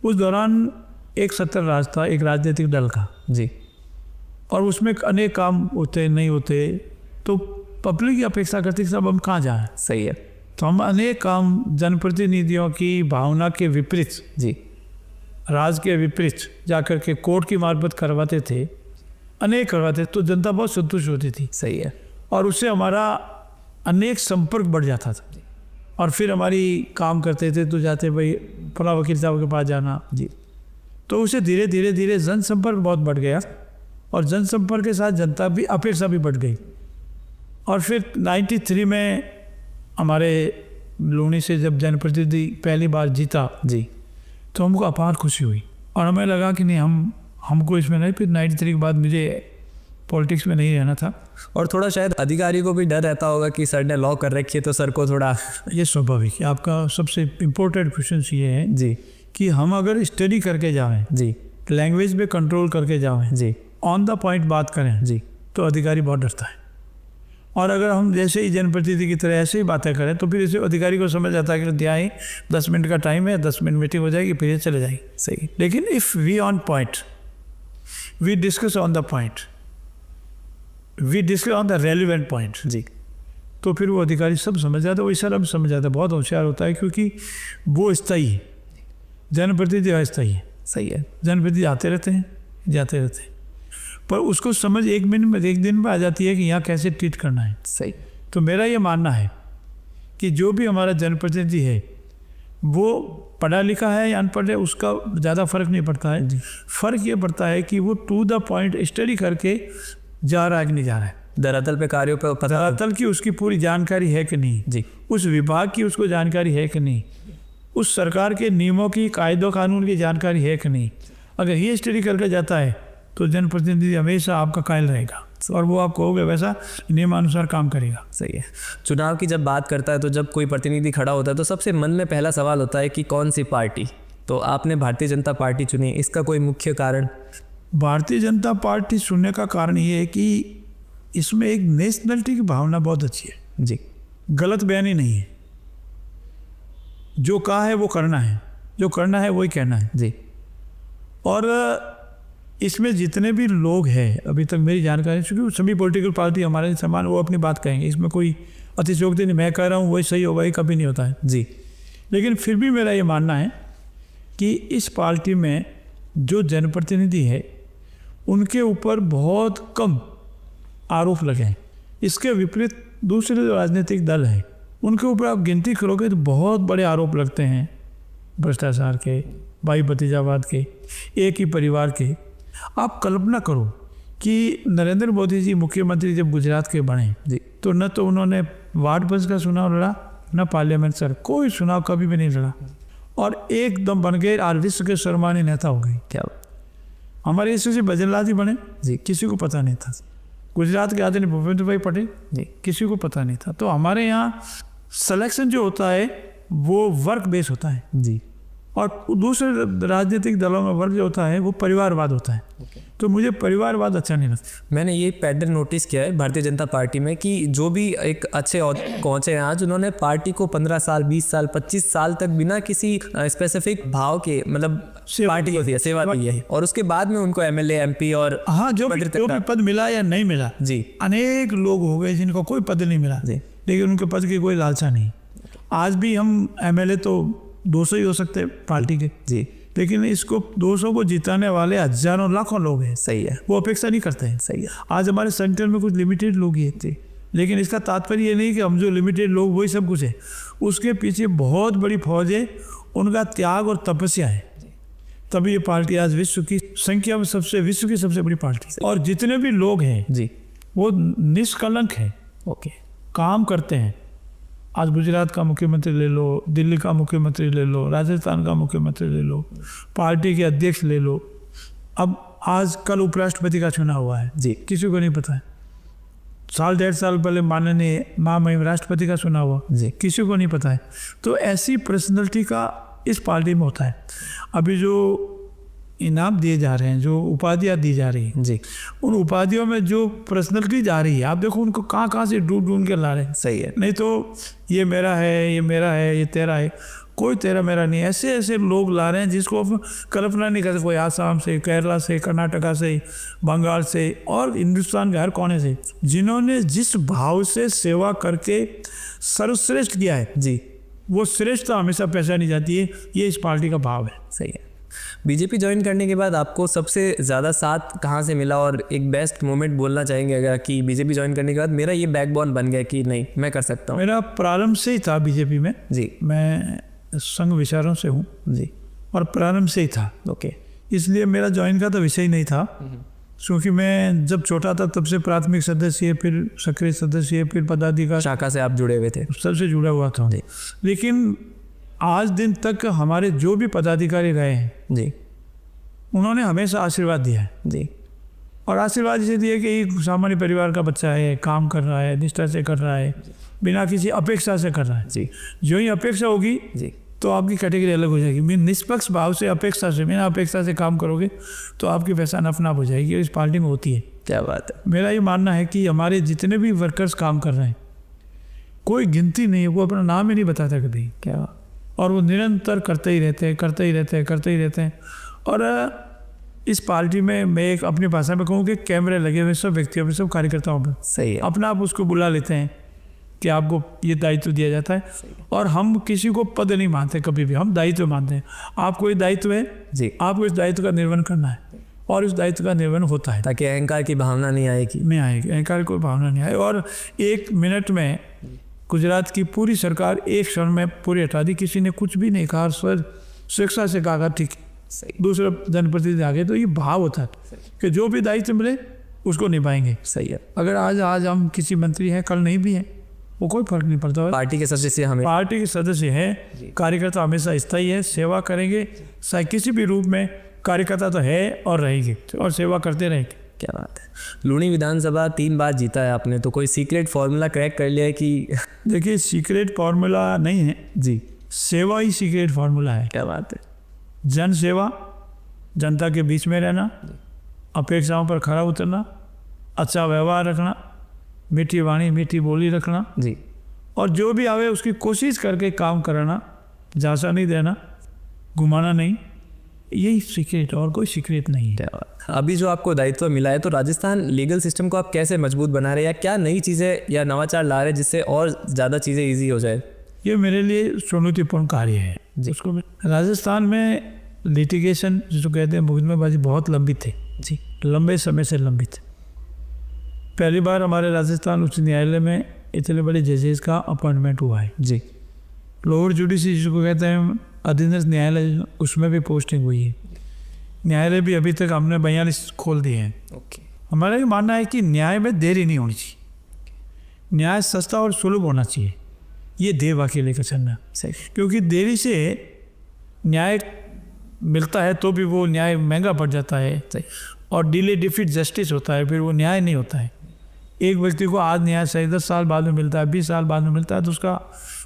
उस दौरान एक सत्तर राज था, एक राजनीतिक दल का, जी, और उसमें अनेक काम होते नहीं होते, तो पब्लिक की अपेक्षा करती कि सब हम कहाँ जाएं। सही है। तो हम अनेक काम जनप्रतिनिधियों की भावना के विपरीत, जी, राज के विपरीत जाकर के कोर्ट की मार्फत करवाते थे, अनेक करवाते, तो जनता बहुत संतुष्ट होती थी। सही है। और उससे हमारा अनेक संपर्क बढ़ जाता था। और फिर हमारी काम करते थे तो जाते भाई फला वकील साहब के पास जाना जी। तो उसे धीरे धीरे धीरे जनसंपर्क बहुत बढ़ गया और जनसंपर्क के साथ जनता भी अपेक्षा भी बढ़ गई। और फिर 93 में हमारे लूनी से जब जनप्रतिनिधि पहली बार जीता जी, तो हमको अपार खुशी हुई और हमें लगा कि नहीं हमको इसमें नहीं। फिर 93 के बाद मुझे पॉलिटिक्स में नहीं रहना था। और थोड़ा शायद अधिकारी को भी डर रहता होगा कि सर ने लॉ कर रखी है तो सर को थोड़ा। ये स्वाभाविक है। आपका सबसे इम्पोर्टेंट क्वेश्चन ये है जी कि हम अगर स्टडी करके जाएं, जी, लैंग्वेज पे कंट्रोल करके जाएं, जी, ऑन द पॉइंट बात करें जी, तो अधिकारी बहुत डरता है। और अगर हम जैसे ही जनप्रतिनिधि की तरह ऐसे ही बातें करें तो फिर इसे अधिकारी को समझ आता है कि दिया ही 10 मिनट का टाइम है, 10 मिनट मीटिंग हो जाएगी फिर ये चले जाएगी। सही। लेकिन if we on point, we discuss on the point, we discuss on the relevant point जी, तो फिर वो अधिकारी सब समझ जाता है। वो इशारा भी समझ जाता है। बहुत होशियार होता है क्योंकि वो स्थायी है, जनप्रतिनिधि अस्थायी है। सही है। जनप्रतिनिधि आते रहते हैं जाते रहते हैं, पर उसको समझ एक दिन में आ जाती है कि यहाँ कैसे ट्रीट करना है। सही। तो मेरा ये मानना है कि जो भी हमारा जनप्रतिनिधि है वो पढ़ा लिखा है या अनपढ़ है उसका ज़्यादा फर्क नहीं पड़ता है। फ़र्क ये पड़ता है कि वो टू द पॉइंट स्टडी करके जा रहा है कि नहीं जा रहा है, दरअसल पे कार्यों पे पता। धरातल की उसकी पूरी जानकारी है कि नहीं जी, उस विभाग की उसको जानकारी है कि नहीं, उस सरकार के नियमों की कायदों कानून की जानकारी है कि नहीं। अगर ये स्टडी करके जाता है तो जनप्रतिनिधि हमेशा आपका कायल रहेगा और वो आप कहोगे वैसा नियमानुसार काम करेगा। सही है। चुनाव की जब बात करता है तो जब कोई प्रतिनिधि खड़ा होता है तो सबसे मन में पहला सवाल होता है कि कौन सी पार्टी। तो आपने भारतीय जनता पार्टी चुनी, इसका कोई मुख्य कारण? भारतीय जनता पार्टी चुनने का कारण ये है कि इसमें एक नेशनलिटी की भावना बहुत अच्छी है जी, गलत बयानी नहीं है। जो कहा है वो करना है, जो करना है वही कहना है जी। और इसमें जितने भी लोग हैं अभी तक मेरी जानकारी, चूँकि सभी पॉलिटिकल पार्टी हमारे समान वो अपनी बात कहेंगे, इसमें कोई अतिशयोक्ति नहीं। मैं कह रहा हूँ वही सही होगा, ये कभी नहीं होता है जी। लेकिन फिर भी मेरा ये मानना है कि इस पार्टी में जो जनप्रतिनिधि है उनके ऊपर बहुत कम आरोप लगे हैं। इसके विपरीत दूसरे जो राजनीतिक दल हैं उनके ऊपर आप गिनती करोगे तो बहुत बड़े आरोप लगते हैं, भ्रष्टाचार के, भाई भतीजावाद के, एक ही परिवार के। आप कल्पना करो कि नरेंद्र मोदी जी मुख्यमंत्री जब गुजरात के बने जी, तो न तो उन्होंने वार्ड बंस का चुनाव लड़ा, न पार्लियामेंट सर कोई चुनाव कभी भी नहीं लड़ा और एकदम बन गए और विश्व के सर्वमान्य नेता हो गए। क्या? हमारे इससे से भजनलाल जी बने जी, किसी को पता नहीं था। गुजरात के आदरणीय भूपेंद्र भाई पटेल जी, किसी को पता नहीं था। तो हमारे यहाँ सिलेक्शन जो होता है वो वर्क बेस होता है जी। और दूसरे राजनीतिक दलों में वर्ग जो होता है वो परिवारवाद होता है। तो मुझे परिवारवाद अच्छा नहीं लगता। मैंने ये पैटर्न नोटिस किया है भारतीय जनता पार्टी में कि जो भी एक अच्छे पहुंचे हैं आज, उन्होंने पार्टी को 15 साल, 20 साल, 25 साल तक बिना किसी स्पेसिफिक भाव के मतलब पार्टी को दिया, सेवा दी है और उसके बाद में उनको एमएलए, एमपी और हाँ, जो भी पद मिला या नहीं मिला जी, अनेक लोग हो गए जिनको कोई पद नहीं मिला जी, लेकिन उनके पद की कोई लालसा नहीं। आज भी हम एमएलए तो 200 ही हो सकते हैं पार्टी के जी, लेकिन इसको 200 को जिताने वाले हजारों लाखों लोग हैं। सही है, वो अपेक्षा नहीं करते हैं। सही है। आज हमारे सेंटर में कुछ लिमिटेड लोग ही थे, लेकिन इसका तात्पर्य ये नहीं कि हम जो लिमिटेड लोग वही सब कुछ है। उसके पीछे बहुत बड़ी फौज है, उनका त्याग और तपस्या है, तभी ये पार्टी आज विश्व की संख्या में विश्व की सबसे बड़ी पार्टी है। और जितने भी लोग हैं जी, वो निष्कलंक हैं, ओके, काम करते हैं। आज गुजरात का मुख्यमंत्री ले लो, दिल्ली का मुख्यमंत्री ले लो, राजस्थान का मुख्यमंत्री ले लो, पार्टी के अध्यक्ष ले लो। अब आज कल उपराष्ट्रपति का चुनाव हुआ है जी, किसी को नहीं पता है। साल 1.5 साल पहले माननीय महामहिम राष्ट्रपति का चुनाव हुआ जी, किसी को नहीं पता है। तो ऐसी पर्सनैलिटी का इस पार्टी में होता है। अभी जो इनाम दिए जा रहे हैं, जो उपाधियाँ दी जा रही हैं जी, उन उपाधियों में जो पर्सनैलिटी जा रही है आप देखो उनको कहाँ से ढूंढ के ला रहे हैं। सही है। नहीं तो ये मेरा है, ये मेरा है, ये तेरा है, कोई तेरा मेरा नहीं। ऐसे ऐसे लोग ला रहे हैं जिसको आप कल्पना नहीं कर सकते। कोई आसाम से, केरला से, कर्नाटका से, बंगाल से और हिंदुस्तान के हर कोने से, जिन्होंने जिस भाव से सेवा करके सर्वश्रेष्ठ किया है जी, वो श्रेष्ठता हमेशा पहचानी जाती है। ये इस पार्टी का भाव है। सही है। बीजेपी ज्वाइन करने के बाद आपको सबसे ज़्यादा साथ कहाँ से मिला, और एक बेस्ट मोमेंट बोलना चाहेंगे अगर कि बीजेपी ज्वाइन करने के बाद मेरा ये बैकबोन बन गया कि नहीं मैं कर सकता हूँ? मेरा प्रारंभ से ही था बीजेपी में। जी मैं संघ विचारों से हूँ जी और प्रारंभ से ही था, ओके इसलिए मेरा ज्वाइन का तो विषय ही नहीं था। क्योंकि मैं जब छोटा था तब से प्राथमिक सदस्य, फिर सक्रिय सदस्य, फिर पदाधिकारी, शाखा से आप जुड़े हुए थे? सबसे जुड़ा हुआ था। जी लेकिन आज दिन तक हमारे जो भी पदाधिकारी रहे हैं जी उन्होंने हमेशा आशीर्वाद दिया है। जी और आशीर्वाद इसे दिया कि एक सामान्य परिवार का बच्चा है, काम कर रहा है, निष्ठा से कर रहा है, बिना किसी अपेक्षा से कर रहा है। जी जो ही अपेक्षा होगी जी तो आपकी कैटेगरी अलग हो जाएगी। मैं निष्पक्ष भाव से, अपेक्षा से, बिना अपेक्षा से काम करोगे तो आपकी पहचान अपना हो जाएगी, और इस पार्टी में होती है। क्या बात है। मेरा ये मानना है कि हमारे जितने भी वर्कर्स काम कर रहे हैं कोई गिनती नहीं है, वो अपना नाम ही नहीं बताता कभी, क्या और वो निरंतर करते ही रहते हैं, करते ही रहते हैं, करते ही रहते हैं। और इस पार्टी में मैं एक अपनी भाषा में कहूँ कि कैमरे लगे हुए सब व्यक्तियों में, सब कार्यकर्ताओं में सही है। अपना आप उसको बुला लेते हैं कि आपको ये दायित्व दिया जाता है। और हम किसी को पद नहीं मानते कभी भी, हम दायित्व मानते हैं। आपको ये दायित्व है जी आपको इस दायित्व का निर्वहन करना है, और इस दायित्व का निर्वहन होता है। ताकि अहंकार की भावना नहीं आएगी। नहीं आएगी, अहंकार कोई भावना नहीं आए। और 1 मिनट में गुजरात की पूरी सरकार एक क्षण में पूरी हटा दी, किसी ने कुछ भी नहीं कहा, स्वेच्छा से कहा ठीक, सही दूसरे जनप्रतिनिधि आ गए। तो ये भाव होता है कि जो भी दायित्व मिले उसको निभाएंगे। सही है। अगर आज हम किसी मंत्री हैं, कल नहीं भी हैं, वो कोई फर्क नहीं पड़ता। पार्टी के सदस्य हमें पार्टी के सदस्य हैं, कार्यकर्ता हमेशा स्थायी है, सेवा करेंगे, चाहे किसी भी रूप में कार्यकर्ता तो है और रहेंगे, और सेवा करते रहेंगे। क्या बात है। लूणी विधानसभा 3 बार जीता है आपने, तो कोई सीक्रेट फॉर्मूला क्रैक कर लिया है कि? देखिए, सीक्रेट फार्मूला नहीं है जी, सेवा ही सीक्रेट फार्मूला है। क्या बात है। जन सेवा, जनता के बीच में रहना, अपेक्षाओं पर खरा उतरना, अच्छा व्यवहार रखना, मीठी वाणी मीठी बोली रखना, जी, और जो भी आवे उसकी कोशिश करके काम कराना, झांसा नहीं देना, घुमाना नहीं, यही सीक्रेट, और कोई सीक्रेट नहीं है। क्या बात। अभी जो आपको दायित्व मिला है, तो राजस्थान लीगल सिस्टम को आप कैसे मजबूत बना रहे हैं, या क्या नई चीज़ें या नवाचार ला रहे हैं जिससे और ज़्यादा चीज़ें ईजी हो जाए? ये मेरे लिए चुनौतीपूर्ण कार्य है। उसको राजस्थान में लिटिगेशन जिसको कहते हैं, मुकदमेबाजी बहुत लंबित है जी, लंबे समय से लंबित है। पहली बार हमारे राजस्थान उच्च न्यायालय में इतने बड़े जजेस का अपॉइंटमेंट हुआ है जी। लोअर जुडिशरी जिसको कहते हैं अधीनस्थ न्यायालय, उसमें भी पोस्टिंग हुई है। न्यायालय भी अभी तक हमने 42 खोल दिए हैं। ओके। हमारा ये मानना है कि न्याय में देरी नहीं होनी चाहिए, न्याय सस्ता और सुलभ होना चाहिए, ये ध्येय वाक्य लेकर चलना। सही। क्योंकि देरी से न्याय मिलता है तो भी वो न्याय महंगा पड़ जाता है, सही। और डिले डिफीट जस्टिस होता है, फिर वो न्याय नहीं होता है। एक व्यक्ति को आज न्याय सही 10 साल बाद में मिलता है, 20 साल बाद में मिलता है, तो उसका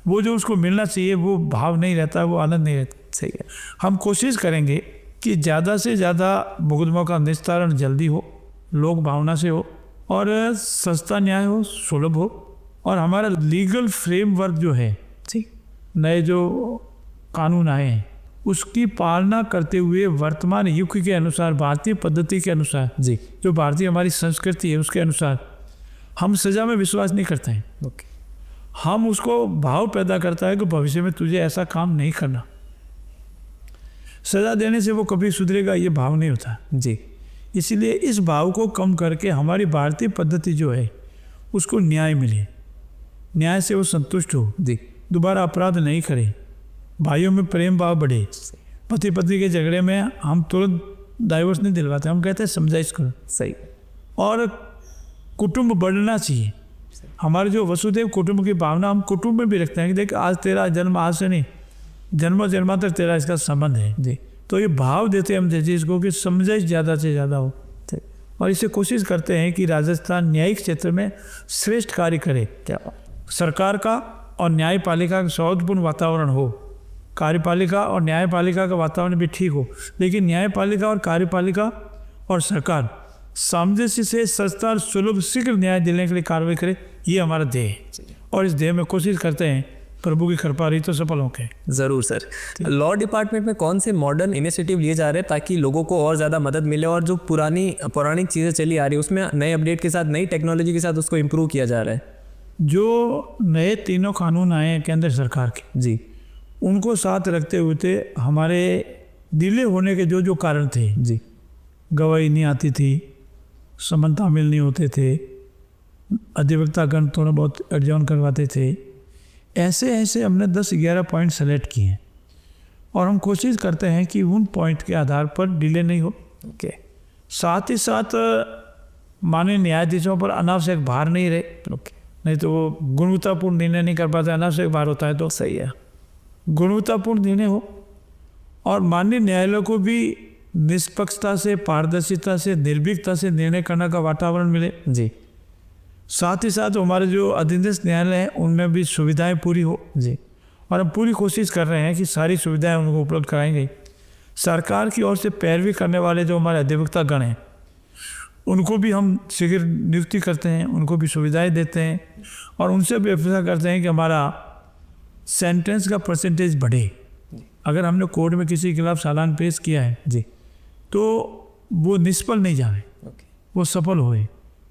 वो जो उसको मिलना चाहिए वो भाव नहीं रहता, वो आनंद नहीं रहता। सही है। हम कोशिश करेंगे कि ज़्यादा से ज़्यादा मुकदमों का निस्तारण जल्दी हो, लोक भावना से हो, और सस्ता न्याय हो, सुलभ हो। और हमारा लीगल फ्रेमवर्क जो है, जी, नए जो कानून आए हैं उसकी पालना करते हुए वर्तमान युग के अनुसार, भारतीय पद्धति के अनुसार, जी, जो भारतीय हमारी संस्कृति है उसके अनुसार हम सज़ा में विश्वास नहीं करते हैं। ओके। हम उसको भाव पैदा करता है कि भविष्य में तुझे ऐसा काम नहीं करना। सज़ा देने से वो कभी सुधरेगा, ये भाव नहीं होता। जी, इसीलिए इस भाव को कम करके हमारी भारतीय पद्धति जो है उसको न्याय मिले, न्याय से वो संतुष्ट हो, जी, दोबारा अपराध नहीं करे, भाइयों में प्रेम भाव बढ़े। पति पत्नी के झगड़े में हम तुरंत डाइवोर्स नहीं दिलवाते, हम कहते हैं समझाइश करो। सही। और कुटुंब बढ़ना चाहिए। हमारे जो वसुदेव कुटुंब की भावना हम कुटुंब में भी रखते हैं कि देख आज तेरा जन्म, आज से नहीं, जन्मों जन्मांतर तेरा इसका संबंध है। जी, तो ये भाव देते हैं हम जजेस को कि समझाइश ज़्यादा से ज़्यादा हो, और इसे कोशिश करते हैं कि राजस्थान न्यायिक क्षेत्र में श्रेष्ठ कार्य करे। क्या सरकार का और न्यायपालिका का सौहार्दपूर्ण वातावरण हो, कार्यपालिका और न्यायपालिका का वातावरण भी ठीक हो, लेकिन न्यायपालिका और कार्यपालिका और सरकार सामंजस्य से सस्ता और सुलभ शीघ्र न्याय दिलाने के लिए कार्रवाई करे, ये हमारा ध्येय है। और इस ध्येय में कोशिश करते हैं, प्रभु की कृपा रही तो सफल होंगे। ज़रूर सर। लॉ डिपार्टमेंट में कौन से मॉडर्न इनिशिएटिव लिए जा रहे हैं ताकि लोगों को और ज़्यादा मदद मिले, और जो पौराणिक चीज़ें चली आ रही है उसमें नए अपडेट के साथ, नई टेक्नोलॉजी के साथ उसको इम्प्रूव किया जा रहा है? जो नए 3 कानून आए हैं केंद्र सरकार के, जी, उनको साथ रखते हुए हमारे डिले होने के जो जो कारण थे, जी गवाही नहीं आती थी, समन तामील नहीं होते थे, अधिवक्तागण थोड़ा बहुत एडजॉर्न करवाते थे, ऐसे ऐसे हमने 10-11 पॉइंट सेलेक्ट किए हैं और हम कोशिश करते हैं कि उन पॉइंट के आधार पर डिले नहीं हो। ओके साथ ही साथ माननीय न्यायाधीशों पर अनावश्यक भार नहीं रहे। ओके नहीं तो वो गुणवत्तापूर्ण निर्णय नहीं कर पाते, अनावश्यक भार होता है। तो सही है। गुणवत्तापूर्ण निर्णय हो और माननीय न्यायालय को भी निष्पक्षता से, पारदर्शिता से, निर्भीकता से निर्णय करने का वातावरण मिले। जी साथ ही साथ हमारे जो अधीनस्थ न्यायालय हैं उनमें भी सुविधाएं पूरी हो। जी और हम पूरी कोशिश कर रहे हैं कि सारी सुविधाएं उनको उपलब्ध कराएंगे। सरकार की ओर से पैरवी करने वाले जो हमारे अधिवक्ता गण हैं उनको भी हम शीघ्र नियुक्ति करते हैं, उनको भी सुविधाएं देते हैं और उनसे भी अपेक्षा करते हैं कि हमारा सेंटेंस का परसेंटेज बढ़े। अगर हमने कोर्ट में किसी के खिलाफ चालान पेश किया है जी तो वो निष्फल नहीं जाए, ओके वो सफल होए,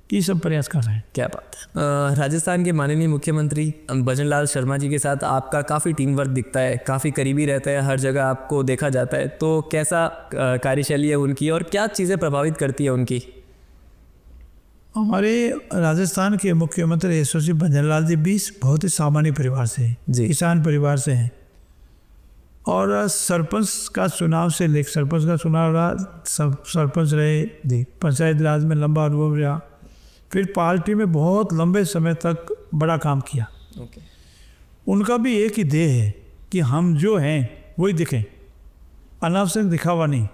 ये सब प्रयास कर रहे हैं। क्या बात है। राजस्थान के माननीय मुख्यमंत्री भजनलाल शर्मा जी के साथ आपका काफ़ी टीम वर्क दिखता है, काफ़ी करीबी रहता है, हर जगह आपको देखा जाता है, तो कैसा कार्यशैली है उनकी और क्या चीज़ें प्रभावित करती है उनकी? हमारे राजस्थान के मुख्यमंत्री यशस्वी भजनलाल जी भी बहुत ही सामान्य परिवार से हैं, जी। किसान परिवार से हैं और सरपंच का चुनाव से लेकर सरपंच का चुनाव रहा, सरपंच रहे जी, पंचायत राज में लंबा अनुभव रहा, फिर पार्टी में बहुत लंबे समय तक बड़ा काम किया। ओके उनका भी एक ही ध्येय है कि हम जो हैं वही दिखें, अनावश्यक दिखावा नहीं,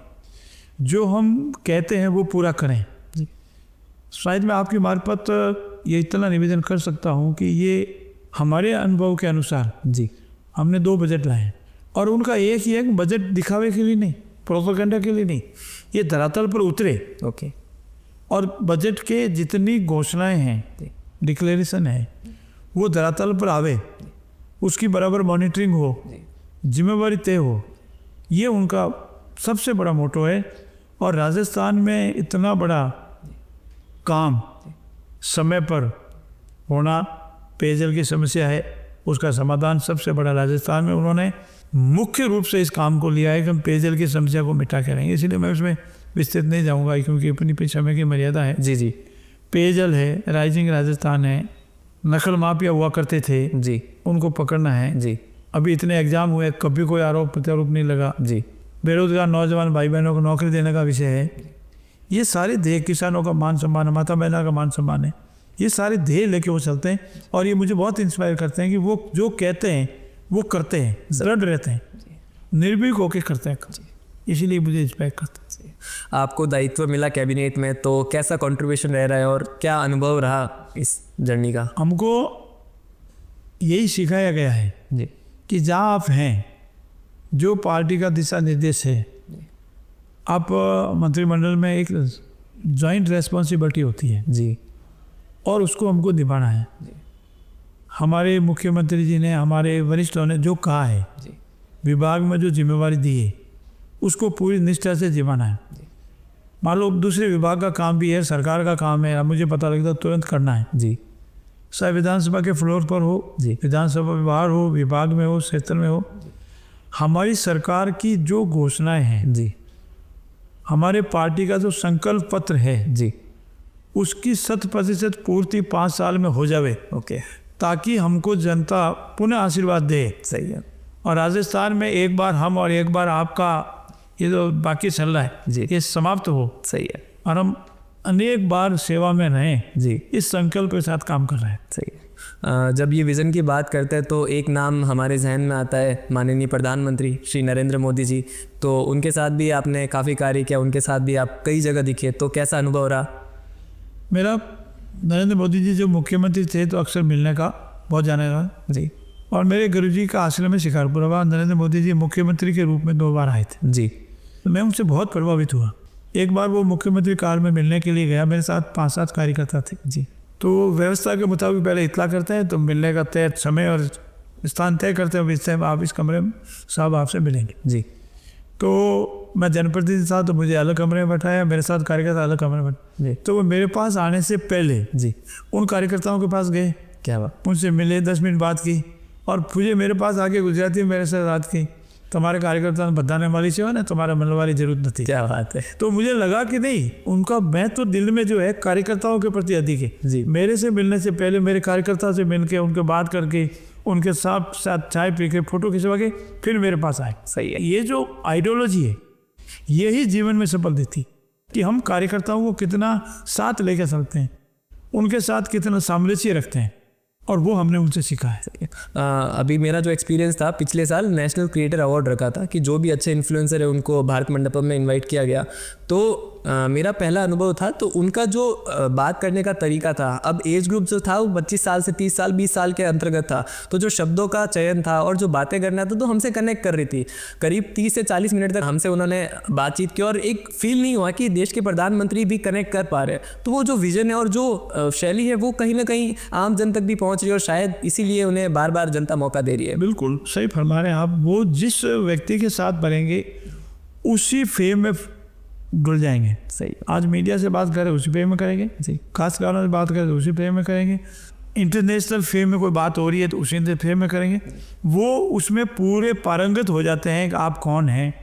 जो हम कहते हैं वो पूरा करें। शायद मैं आपकी मार्फत ये इतना निवेदन कर सकता हूँ कि ये हमारे अनुभव के अनुसार जी हमने 2 बजट लाए हैं और उनका एक ही है, बजट दिखावे के लिए नहीं, प्रोपेगेंडा के लिए नहीं, ये धरातल पर उतरे ओके और बजट के जितनी घोषणाएं हैं, डिक्लेरेशन है, वो धरातल पर आवे, उसकी बराबर मॉनिटरिंग हो, जिम्मेवारी तय हो, ये उनका सबसे बड़ा मोटो है। और राजस्थान में इतना बड़ा काम समय पर होना, पेयजल की समस्या है, उसका समाधान सबसे बड़ा राजस्थान में उन्होंने मुख्य रूप से इस काम को लिया है कि हम पेयजल की समस्या को मिटा के रहेंगे। इसलिए मैं उसमें विस्तृत नहीं जाऊंगा क्योंकि अपनी समय की मर्यादा है। जी जी पेयजल है, राइजिंग राजस्थान है, नकल माफिया हुआ करते थे जी उनको पकड़ना है। जी अभी इतने एग्जाम हुए, कभी कोई आरोप प्रत्यारोप नहीं लगा। जी बेरोजगार नौजवान भाई बहनों को नौकरी देने का विषय है। ये सारे ध्येय, किसानों का मान सम्मान, माता बहना का मान सम्मान है, ये सारे ध्येय लेके वो चलते हैं और ये मुझे बहुत इंस्पायर करते हैं कि वो जो कहते हैं वो करते हैं, दृढ़ रहते हैं, निर्भीक होकर करते हैं, इसीलिए मुझे इंस्पायर करते हैं। आपको दायित्व मिला कैबिनेट में, तो कैसा कंट्रीब्यूशन रह रहा है और क्या अनुभव रहा इस जर्नी का? हमको यही सिखाया गया है जी कि जहाँ आप हैं, जो पार्टी का दिशा निर्देश है, आप मंत्रिमंडल में एक जॉइंट रेस्पॉन्सिबिलिटी होती है जी और उसको हमको निभाना है। हमारे मुख्यमंत्री जी ने, हमारे वरिष्ठों ने जो कहा है, जी विभाग में जो जिम्मेवारी दी है उसको पूरी निष्ठा से निभाना है। मान लो दूसरे विभाग का काम भी है, सरकार का काम है, मुझे पता लगता है तुरंत करना है। जी चाहे विधानसभा के फ्लोर पर हो, जी विधानसभा में बाहर हो, विभाग में हो, क्षेत्र में हो, हमारी सरकार की जो घोषणाएं हैं, जी हमारे पार्टी का जो संकल्प पत्र है, जी उसकी 100% पूर्ति 5 साल में हो जावे, ओके ताकि हमको जनता पुनः आशीर्वाद दे। सही है और राजस्थान में एक बार हम और एक बार आपका ये जो बाकी चल रहा है, जी। ये समाप्त हो सही है और हम अनेक बार सेवा में रहें, जी इस संकल्प के साथ काम कर रहे हैं। सही है। जब ये विज़न की बात करते हैं तो एक नाम हमारे जहन में आता है, माननीय प्रधानमंत्री श्री नरेंद्र मोदी जी। तो उनके साथ भी आपने काफ़ी कार्य किया, उनके साथ भी आप कई जगह दिखे, तो कैसा अनुभव रहा? मेरा नरेंद्र मोदी जी जो मुख्यमंत्री थे तो अक्सर मिलने का बहुत जाने रहा जी और मेरे गुरुजी का आश्रम में शिकारपुर हुआ। नरेंद्र मोदी जी मुख्यमंत्री के रूप में 2 बार आए थे, जी तो मैं उनसे बहुत प्रभावित हुआ। एक बार वो मुख्यमंत्री कार में मिलने के लिए गया, मेरे साथ 5-7 कार्यकर्ता थे जी तो व्यवस्था के मुताबिक पहले इतला करते हैं, तो मिलने का तय समय और स्थान तय करते हैं, इस टाइम आप इस कमरे में साहब आपसे मिलेंगे। जी तो मैं जनप्रतिनिधि था तो मुझे अलग कमरे में बैठाया, मेरे साथ कार्यकर्ता अलग कमरे में जी तो वो मेरे पास आने से पहले जी उन कार्यकर्ताओं के पास गए, क्या बात? उनसे मिले, 10 मिनट बात की और मुझे मेरे पास आके गुजराती में मेरे साथ बात की तुम्हारे कार्यकर्ता बताने वाली सेवा ना तुम्हारा मिलने वाली जरूरत नहीं। क्या बात है। तो मुझे लगा कि नहीं, उनका महत्व दिल में जो है कार्यकर्ताओं के प्रति अधिक है जी। मेरे से मिलने से पहले मेरे कार्यकर्ता से मिल के उनके बात करके उनके साथ चाय पी के फोटो खिंचवा के फिर मेरे पास आए। सही है। ये जो आइडियोलॉजी है यही जीवन में सफल देती कि हम कार्यकर्ताओं को कितना साथ लेकर चलते हैं, उनके साथ कितना सामंजस्य रखते हैं, और वो हमने उनसे सीखा है। अभी मेरा जो एक्सपीरियंस था, पिछले साल नेशनल क्रिएटर अवार्ड रखा था कि जो भी अच्छे इन्फ्लुएंसर है उनको भारत मंडपम में इनवाइट किया गया। तो मेरा पहला अनुभव था, तो उनका जो बात करने का तरीका था, अब एज ग्रुप जो था वो 25 साल से 30 साल 20 साल के अंतर्गत था, तो जो शब्दों का चयन था और जो बातें करना था तो हमसे कनेक्ट कर रही थी। करीब 30 से 40 मिनट तक हमसे उन्होंने बातचीत की और एक फील नहीं हुआ कि देश के प्रधानमंत्री भी कनेक्ट कर पा रहे हैं। तो वो जो विजन है और जो शैली है वो कहीं ना कहीं आम जन तक भी पहुंच रही है और शायद इसीलिए उन्हें बार बार जनता मौका दे रही है। बिल्कुल सही फरमा रहे हैं आप। वो जिस व्यक्ति के साथ बढ़ेंगे उसी फेम में डुल जाएंगे। सही। आज मीडिया से बात करें उसी फेम में करेंगे जी। खास कारणों से बात करें तो उसी फेम में करेंगे। इंटरनेशनल फेम में कोई बात हो रही है तो उसी फेम में करेंगे। वो उसमें पूरे पारंगत हो जाते हैं कि आप कौन हैं,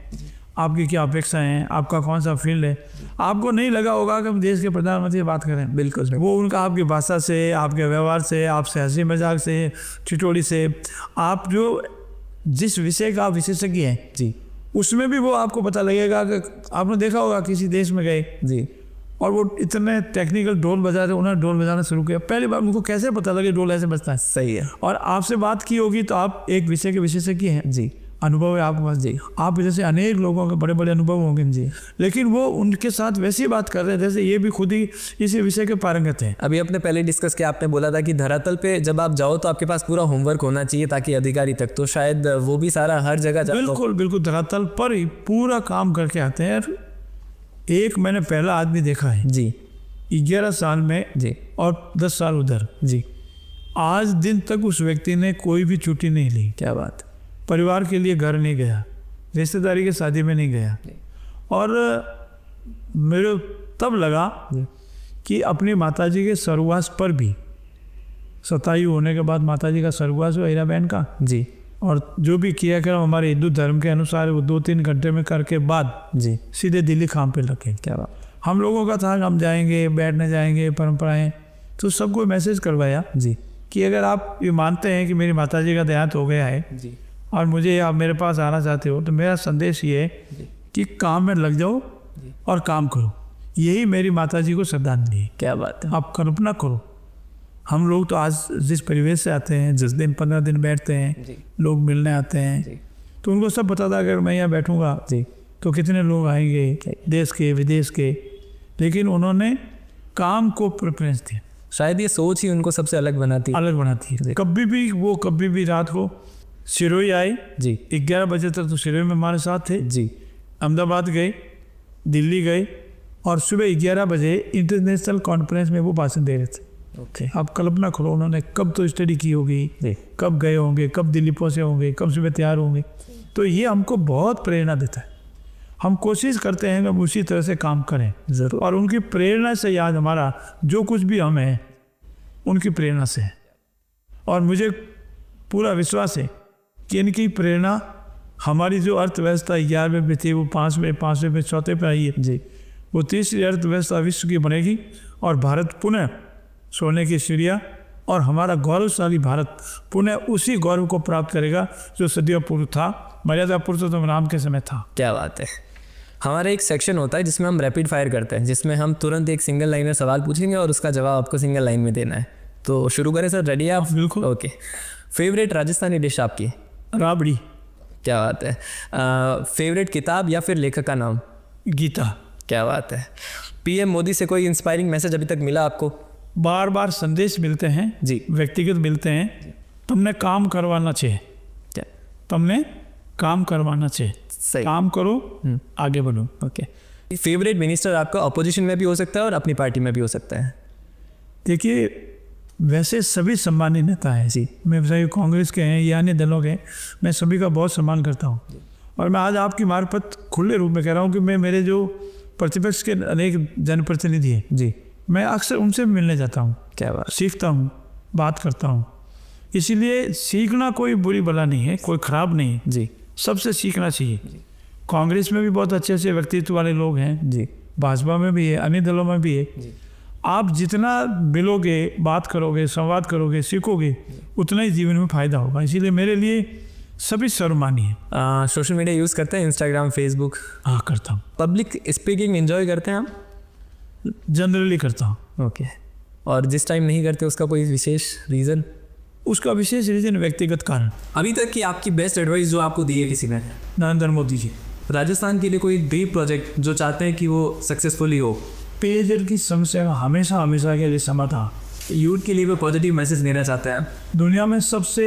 आपकी क्या अपेक्षाएं हैं, आपका कौन सा फील्ड है। आपको नहीं लगा होगा कि हम देश के प्रधानमंत्री से बात करें। बिल्कुल। वो उनका आपकी भाषा से, आपके व्यवहार से, आपसे हंसी मजाक से, ठिठोली से, आप जो जिस विषय का आप विशेषज्ञ हैं जी, उसमें भी वो आपको पता लगेगा। कि आपने देखा होगा किसी देश में गए जी, और वो इतने टेक्निकल ढोल बजा रहे, उन्होंने ढोल बजाना शुरू किया। पहली बार उनको कैसे पता लगे ढोल ऐसे बजता है। सही है। और आपसे बात की होगी तो आप एक विषय के विशेषज्ञ हैं जी, अनुभव है आपके पास जी। आप जैसे अनेक लोगों के बड़े बड़े अनुभव होंगे जी, लेकिन वो उनके साथ वैसी बात कर रहे हैं जैसे ये भी खुद ही इसी विषय के पारंगत हैं। अभी अपने पहले डिस्कस किया, आपने बोला था कि धरातल पे जब आप जाओ तो आपके पास पूरा होमवर्क होना चाहिए ताकि अधिकारी तक, तो शायद वो भी सारा हर जगह जाओ। बिल्कुल बिल्कुल, धरातल पर ही पूरा काम करके आते हैं। एक मैंने पहला आदमी देखा है जी, 11 साल में जी, और 10 साल उधर जी, आज दिन तक उस व्यक्ति ने कोई भी छुट्टी नहीं ली। क्या बात है। परिवार के लिए घर नहीं गया, रिश्तेदारी की शादी में नहीं गया। और मेरे तब लगा कि अपनी माताजी के स्वर्गवास पर भी, शतायु होने के बाद माताजी का स्वर्गवास हुआ हीरा बहन का जी, और जो भी किया कर हमारे हिंदू धर्म के अनुसार वो 2-3 घंटे में करके बाद जी, सीधे दिल्ली काम पे लगे। क्या बात। हम लोगों का था कि हम जाएंगे, बैठने जाएंगे, परंपराएं। तो सबको मैसेज करवाया जी, कि अगर आप ये मानते हैं कि मेरी माताजी का देहांत हो गया है जी, और मुझे आप मेरे पास आना चाहते हो, तो मेरा संदेश ये है कि काम में लग जाओ और काम करो। यही मेरी माताजी को श्रद्धांजलि है। क्या बात है। आप कल्पना करो, हम लोग तो आज जिस परिवेश से आते हैं, जिस दिन 15 दिन बैठते हैं, जी, लोग मिलने आते हैं, जी, तो उनको सब पता था अगर मैं यहाँ बैठूंगा जी, तो कितने लोग आएंगे, देश के विदेश के। लेकिन उन्होंने काम को प्रेफरेंस दिया। शायद ये सोच ही उनको सबसे अलग बनाती है। अलग बनाती है। कभी भी रात को सिरोही आए जी, 11 बजे तक तो सिरोही में हमारे साथ थे। जी, अहमदाबाद गए, दिल्ली गए, और सुबह 11 बजे इंटरनेशनल कॉन्फ्रेंस में वो भाषण दे रहे थे। ओके। आप कल्पना करो उन्होंने कब तो स्टडी की होगी, जी, कब गए होंगे, कब दिल्ली पहुँचे होंगे, कब सुबह तैयार होंगे। तो ये हमको बहुत प्रेरणा देता है। हम कोशिश करते हैं कि हम उसी तरह से काम करें ज़रूर। और उनकी प्रेरणा से आज हमारा जो कुछ भी हम हैं उनकी प्रेरणा से है। और मुझे पूरा विश्वास है कि इनकी प्रेरणा हमारी जो अर्थव्यवस्था 11वें में थी वो 5वें में चौथे पे आई है जी, वो तीसरी अर्थव्यवस्था विश्व की बनेगी और भारत पुनः सोने की चिड़िया और हमारा गौरवशाली भारत पुनः उसी गौरव को प्राप्त करेगा जो सदियों पूर्व था, मर्यादा पुरुषोत्तम राम के समय था। क्या बात है। हमारा एक सेक्शन होता है जिसमें हम रैपिड फायर करते हैं, जिसमें हम तुरंत एक सिंगल लाइनर सवाल पूछेंगे और उसका जवाब आपको सिंगल लाइन में देना है। तो शुरू करें सर, रेडी है आप? बिल्कुल। ओके। फेवरेट राजस्थानी डिश आपकी? राबड़ी। क्या बात है। फेवरेट किताब या फिर लेखक का नाम? गीता। क्या बात है। पीएम मोदी से कोई इंस्पायरिंग मैसेज अभी तक मिला आपको? बार बार संदेश मिलते हैं जी, व्यक्तिगत मिलते हैं, तुमने काम करवाना चाहिए, क्या? तुमने काम करवाना चाहिए, सही। काम करो, आगे बढ़ो। ओके। फेवरेट मिनिस्टर आपका अपोजिशन में भी हो सकता है और अपनी पार्टी में भी हो सकता है? देखिए, वैसे सभी सम्मानित नेता हैं जी, मैं चाहे कांग्रेस के हैं या अन्य दलों के, मैं सभी का बहुत सम्मान करता हूँ। और मैं आज आपकी मार्फत खुले रूप में कह रहा हूँ कि मैं मेरे जो प्रतिपक्ष के अनेक जनप्रतिनिधि हैं जी, मैं अक्सर उनसे मिलने जाता हूँ, क्या बात। सीखता हूँ, बात करता हूँ। इसीलिए सीखना कोई बुरी बला नहीं है, कोई ख़राब नहीं है। जी, सबसे सीखना चाहिए। कांग्रेस में भी बहुत अच्छे अच्छे व्यक्तित्व वाले लोग हैं जी, भाजपा में भी है, अन्य दलों में भी है। आप जितना मिलोगे, बात करोगे, संवाद करोगे, सीखोगे, उतना ही जीवन में फायदा होगा। इसीलिए मेरे लिए सभी सर्वमान्य है। सोशल मीडिया यूज़ करते हैं, इंस्टाग्राम, फेसबुक? हाँ, करता हूँ, पब्लिक स्पीकिंग एंजॉय करते हैं आप? जनरली करता हूँ। ओके। और जिस टाइम नहीं करते उसका कोई विशेष रीज़न? उसका विशेष रीजन व्यक्तिगत कारण। अभी तक की आपकी बेस्ट एडवाइस जो आपको दी है किसी ने? नरेंद्र मोदी जी। राजस्थान के लिए कोई ड्रीम प्रोजेक्ट जो चाहते हैं कि वो सक्सेसफुली हो? पेयजल की समस्या का हमेशा हमेशा के लिए समाधान। यूथ के लिए वो पॉजिटिव मैसेज देना चाहते हैं? दुनिया में सबसे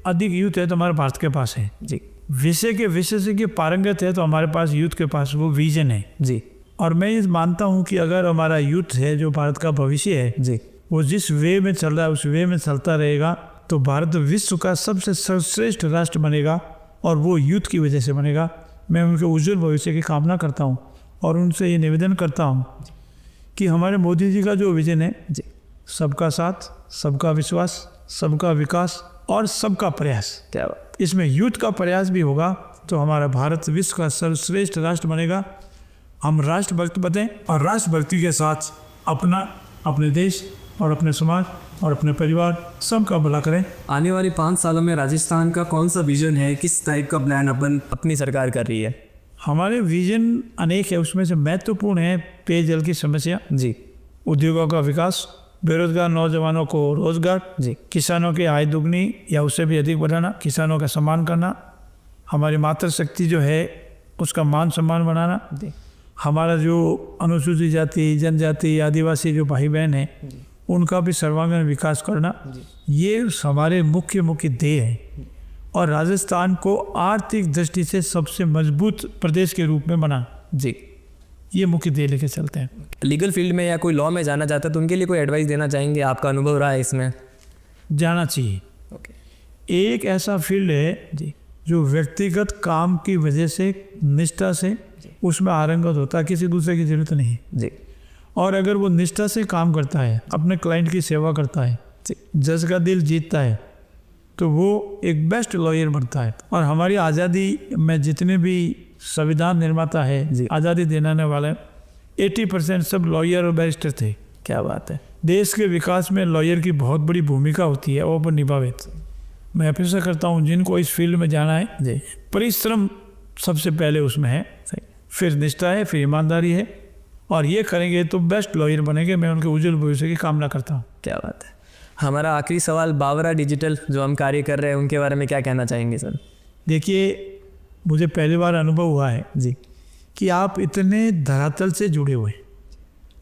अधिक यूथ है तो हमारे भारत के पास है। जी विषय से पारंगत है तो हमारे पास यूथ के पास वो विजन है। जी और मैं ये मानता हूँ कि अगर हमारा यूथ है जो भारत का भविष्य है, जी वो जिस वे में चल रहा है उस वे में चलता रहेगा तो भारत विश्व का सबसे सर्वश्रेष्ठ राष्ट्र बनेगा और वो यूथ की वजह से बनेगा। मैं उनके उज्जवल भविष्य की कामना करता हूँ और उनसे ये निवेदन करता हूँ कि हमारे मोदी जी का जो विजन है, जी, सबका साथ, सबका विश्वास, सबका विकास और सबका प्रयास, क्या बात। इसमें यूथ का प्रयास भी होगा तो हमारा भारत विश्व का सर्वश्रेष्ठ राष्ट्र बनेगा। हम राष्ट्रभक्त बने और राष्ट्रभक्ति के साथ अपने देश और अपने समाज और अपने परिवार सबका भला करें। आने वाले 5 सालों में राजस्थान का कौन सा विजन है, किस टाइप का प्लान अपनी सरकार कर रही है? हमारे विजन अनेक है, उसमें से महत्वपूर्ण है पेयजल की समस्या, जी, उद्योगों का विकास, बेरोजगार नौजवानों को रोजगार, जी, किसानों की आय दुगनी या उससे भी अधिक बढ़ाना, किसानों का सम्मान करना, हमारी मातृशक्ति जो है उसका मान सम्मान बढ़ाना, जी, हमारा जो अनुसूचित जाति, जनजाति, आदिवासी जो भाई बहन हैं उनका भी सर्वांगीण विकास करना, ये हमारे मुख्य ध्येय है। और राजस्थान को आर्थिक दृष्टि से सबसे मजबूत प्रदेश के रूप में बनाना, जी। ये मुख्य ध्येय लेके चलते हैं। लीगल फील्ड में या कोई लॉ में जाना चाहता है तो उनके लिए कोई एडवाइस देना चाहेंगे? आपका अनुभव रहा है इसमें? जाना चाहिए। ओके। एक ऐसा फील्ड है जी, जो व्यक्तिगत काम की वजह से निष्ठा से उसमें आरंगत होता है, किसी दूसरे की जरूरत नहीं। जी, और अगर वो निष्ठा से काम करता है, अपने क्लाइंट की सेवा करता है, जज का दिल जीतता है, तो वो एक बेस्ट लॉयर बनता है। और हमारी आज़ादी में जितने भी संविधान निर्माता है, आज़ादी दिलाने वाले 80% सब लॉयर और बैरिस्टर थे। क्या बात है। देश के विकास में लॉयर की बहुत बड़ी भूमिका होती है, वो पर निभावे। मैं अपेक्षा करता हूँ जिनको इस फील्ड में जाना है, जी, परिश्रम सबसे पहले उसमें है, फिर निष्ठा है, फिर ईमानदारी है, और ये करेंगे तो बेस्ट लॉयर बनेंगे। मैं उनके उज्जवल भविष्य की कामना करता हूँ। क्या बात है। हमारा आखिरी सवाल, बावरा डिजिटल जो हम कार्य कर रहे हैं उनके बारे में क्या कहना चाहेंगे सर? देखिए, मुझे पहली बार अनुभव हुआ है जी, कि आप इतने धरातल से जुड़े हुए,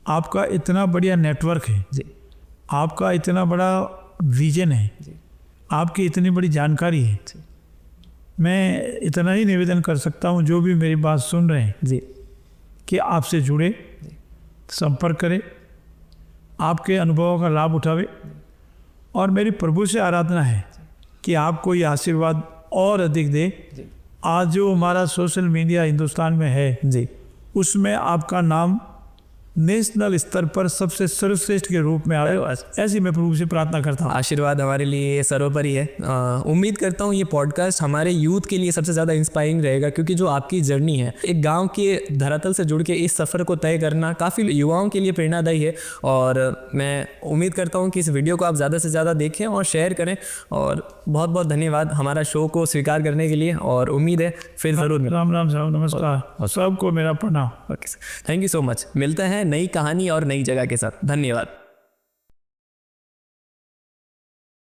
आपका इतना बढ़िया नेटवर्क है, जी, आपका इतना बड़ा विजन है, आपकी इतनी बड़ी जानकारी है। मैं इतना ही निवेदन कर सकता हूँ जो भी मेरी बात सुन रहे हैं, जी, कि आपसे जुड़े, संपर्क करें, आपके अनुभवों का लाभ उठावे। और मेरी प्रभु से आराधना है कि आपको ये आशीर्वाद और अधिक दे। आज जो हमारा सोशल मीडिया हिंदुस्तान में है, जी, उसमें आपका नाम नेशनल स्तर पर सबसे सर्वश्रेष्ठ के रूप में आए, ऐसी मैं प्रभु से प्रार्थना करता हूँ। आशीर्वाद हमारे लिए सर्वोपरि है। उम्मीद करता हूँ ये पॉडकास्ट हमारे यूथ के लिए सबसे ज़्यादा इंस्पायरिंग रहेगा, क्योंकि जो आपकी जर्नी है, एक गांव के धरातल से जुड़ के इस सफ़र को तय करना काफ़ी युवाओं के लिए प्रेरणादायी है। और मैं उम्मीद करता हूँ कि इस वीडियो को आप ज़्यादा से ज़्यादा देखें और शेयर करें। और बहुत बहुत धन्यवाद हमारा शो को स्वीकार करने के लिए, और उम्मीद है फिर ज़रूर। राम राम साहब, नमस्कार, सबको मेरा प्रणाम। Okay sir, thank you so much. मिलते हैं नई कहानी और नई जगह के साथ। धन्यवाद।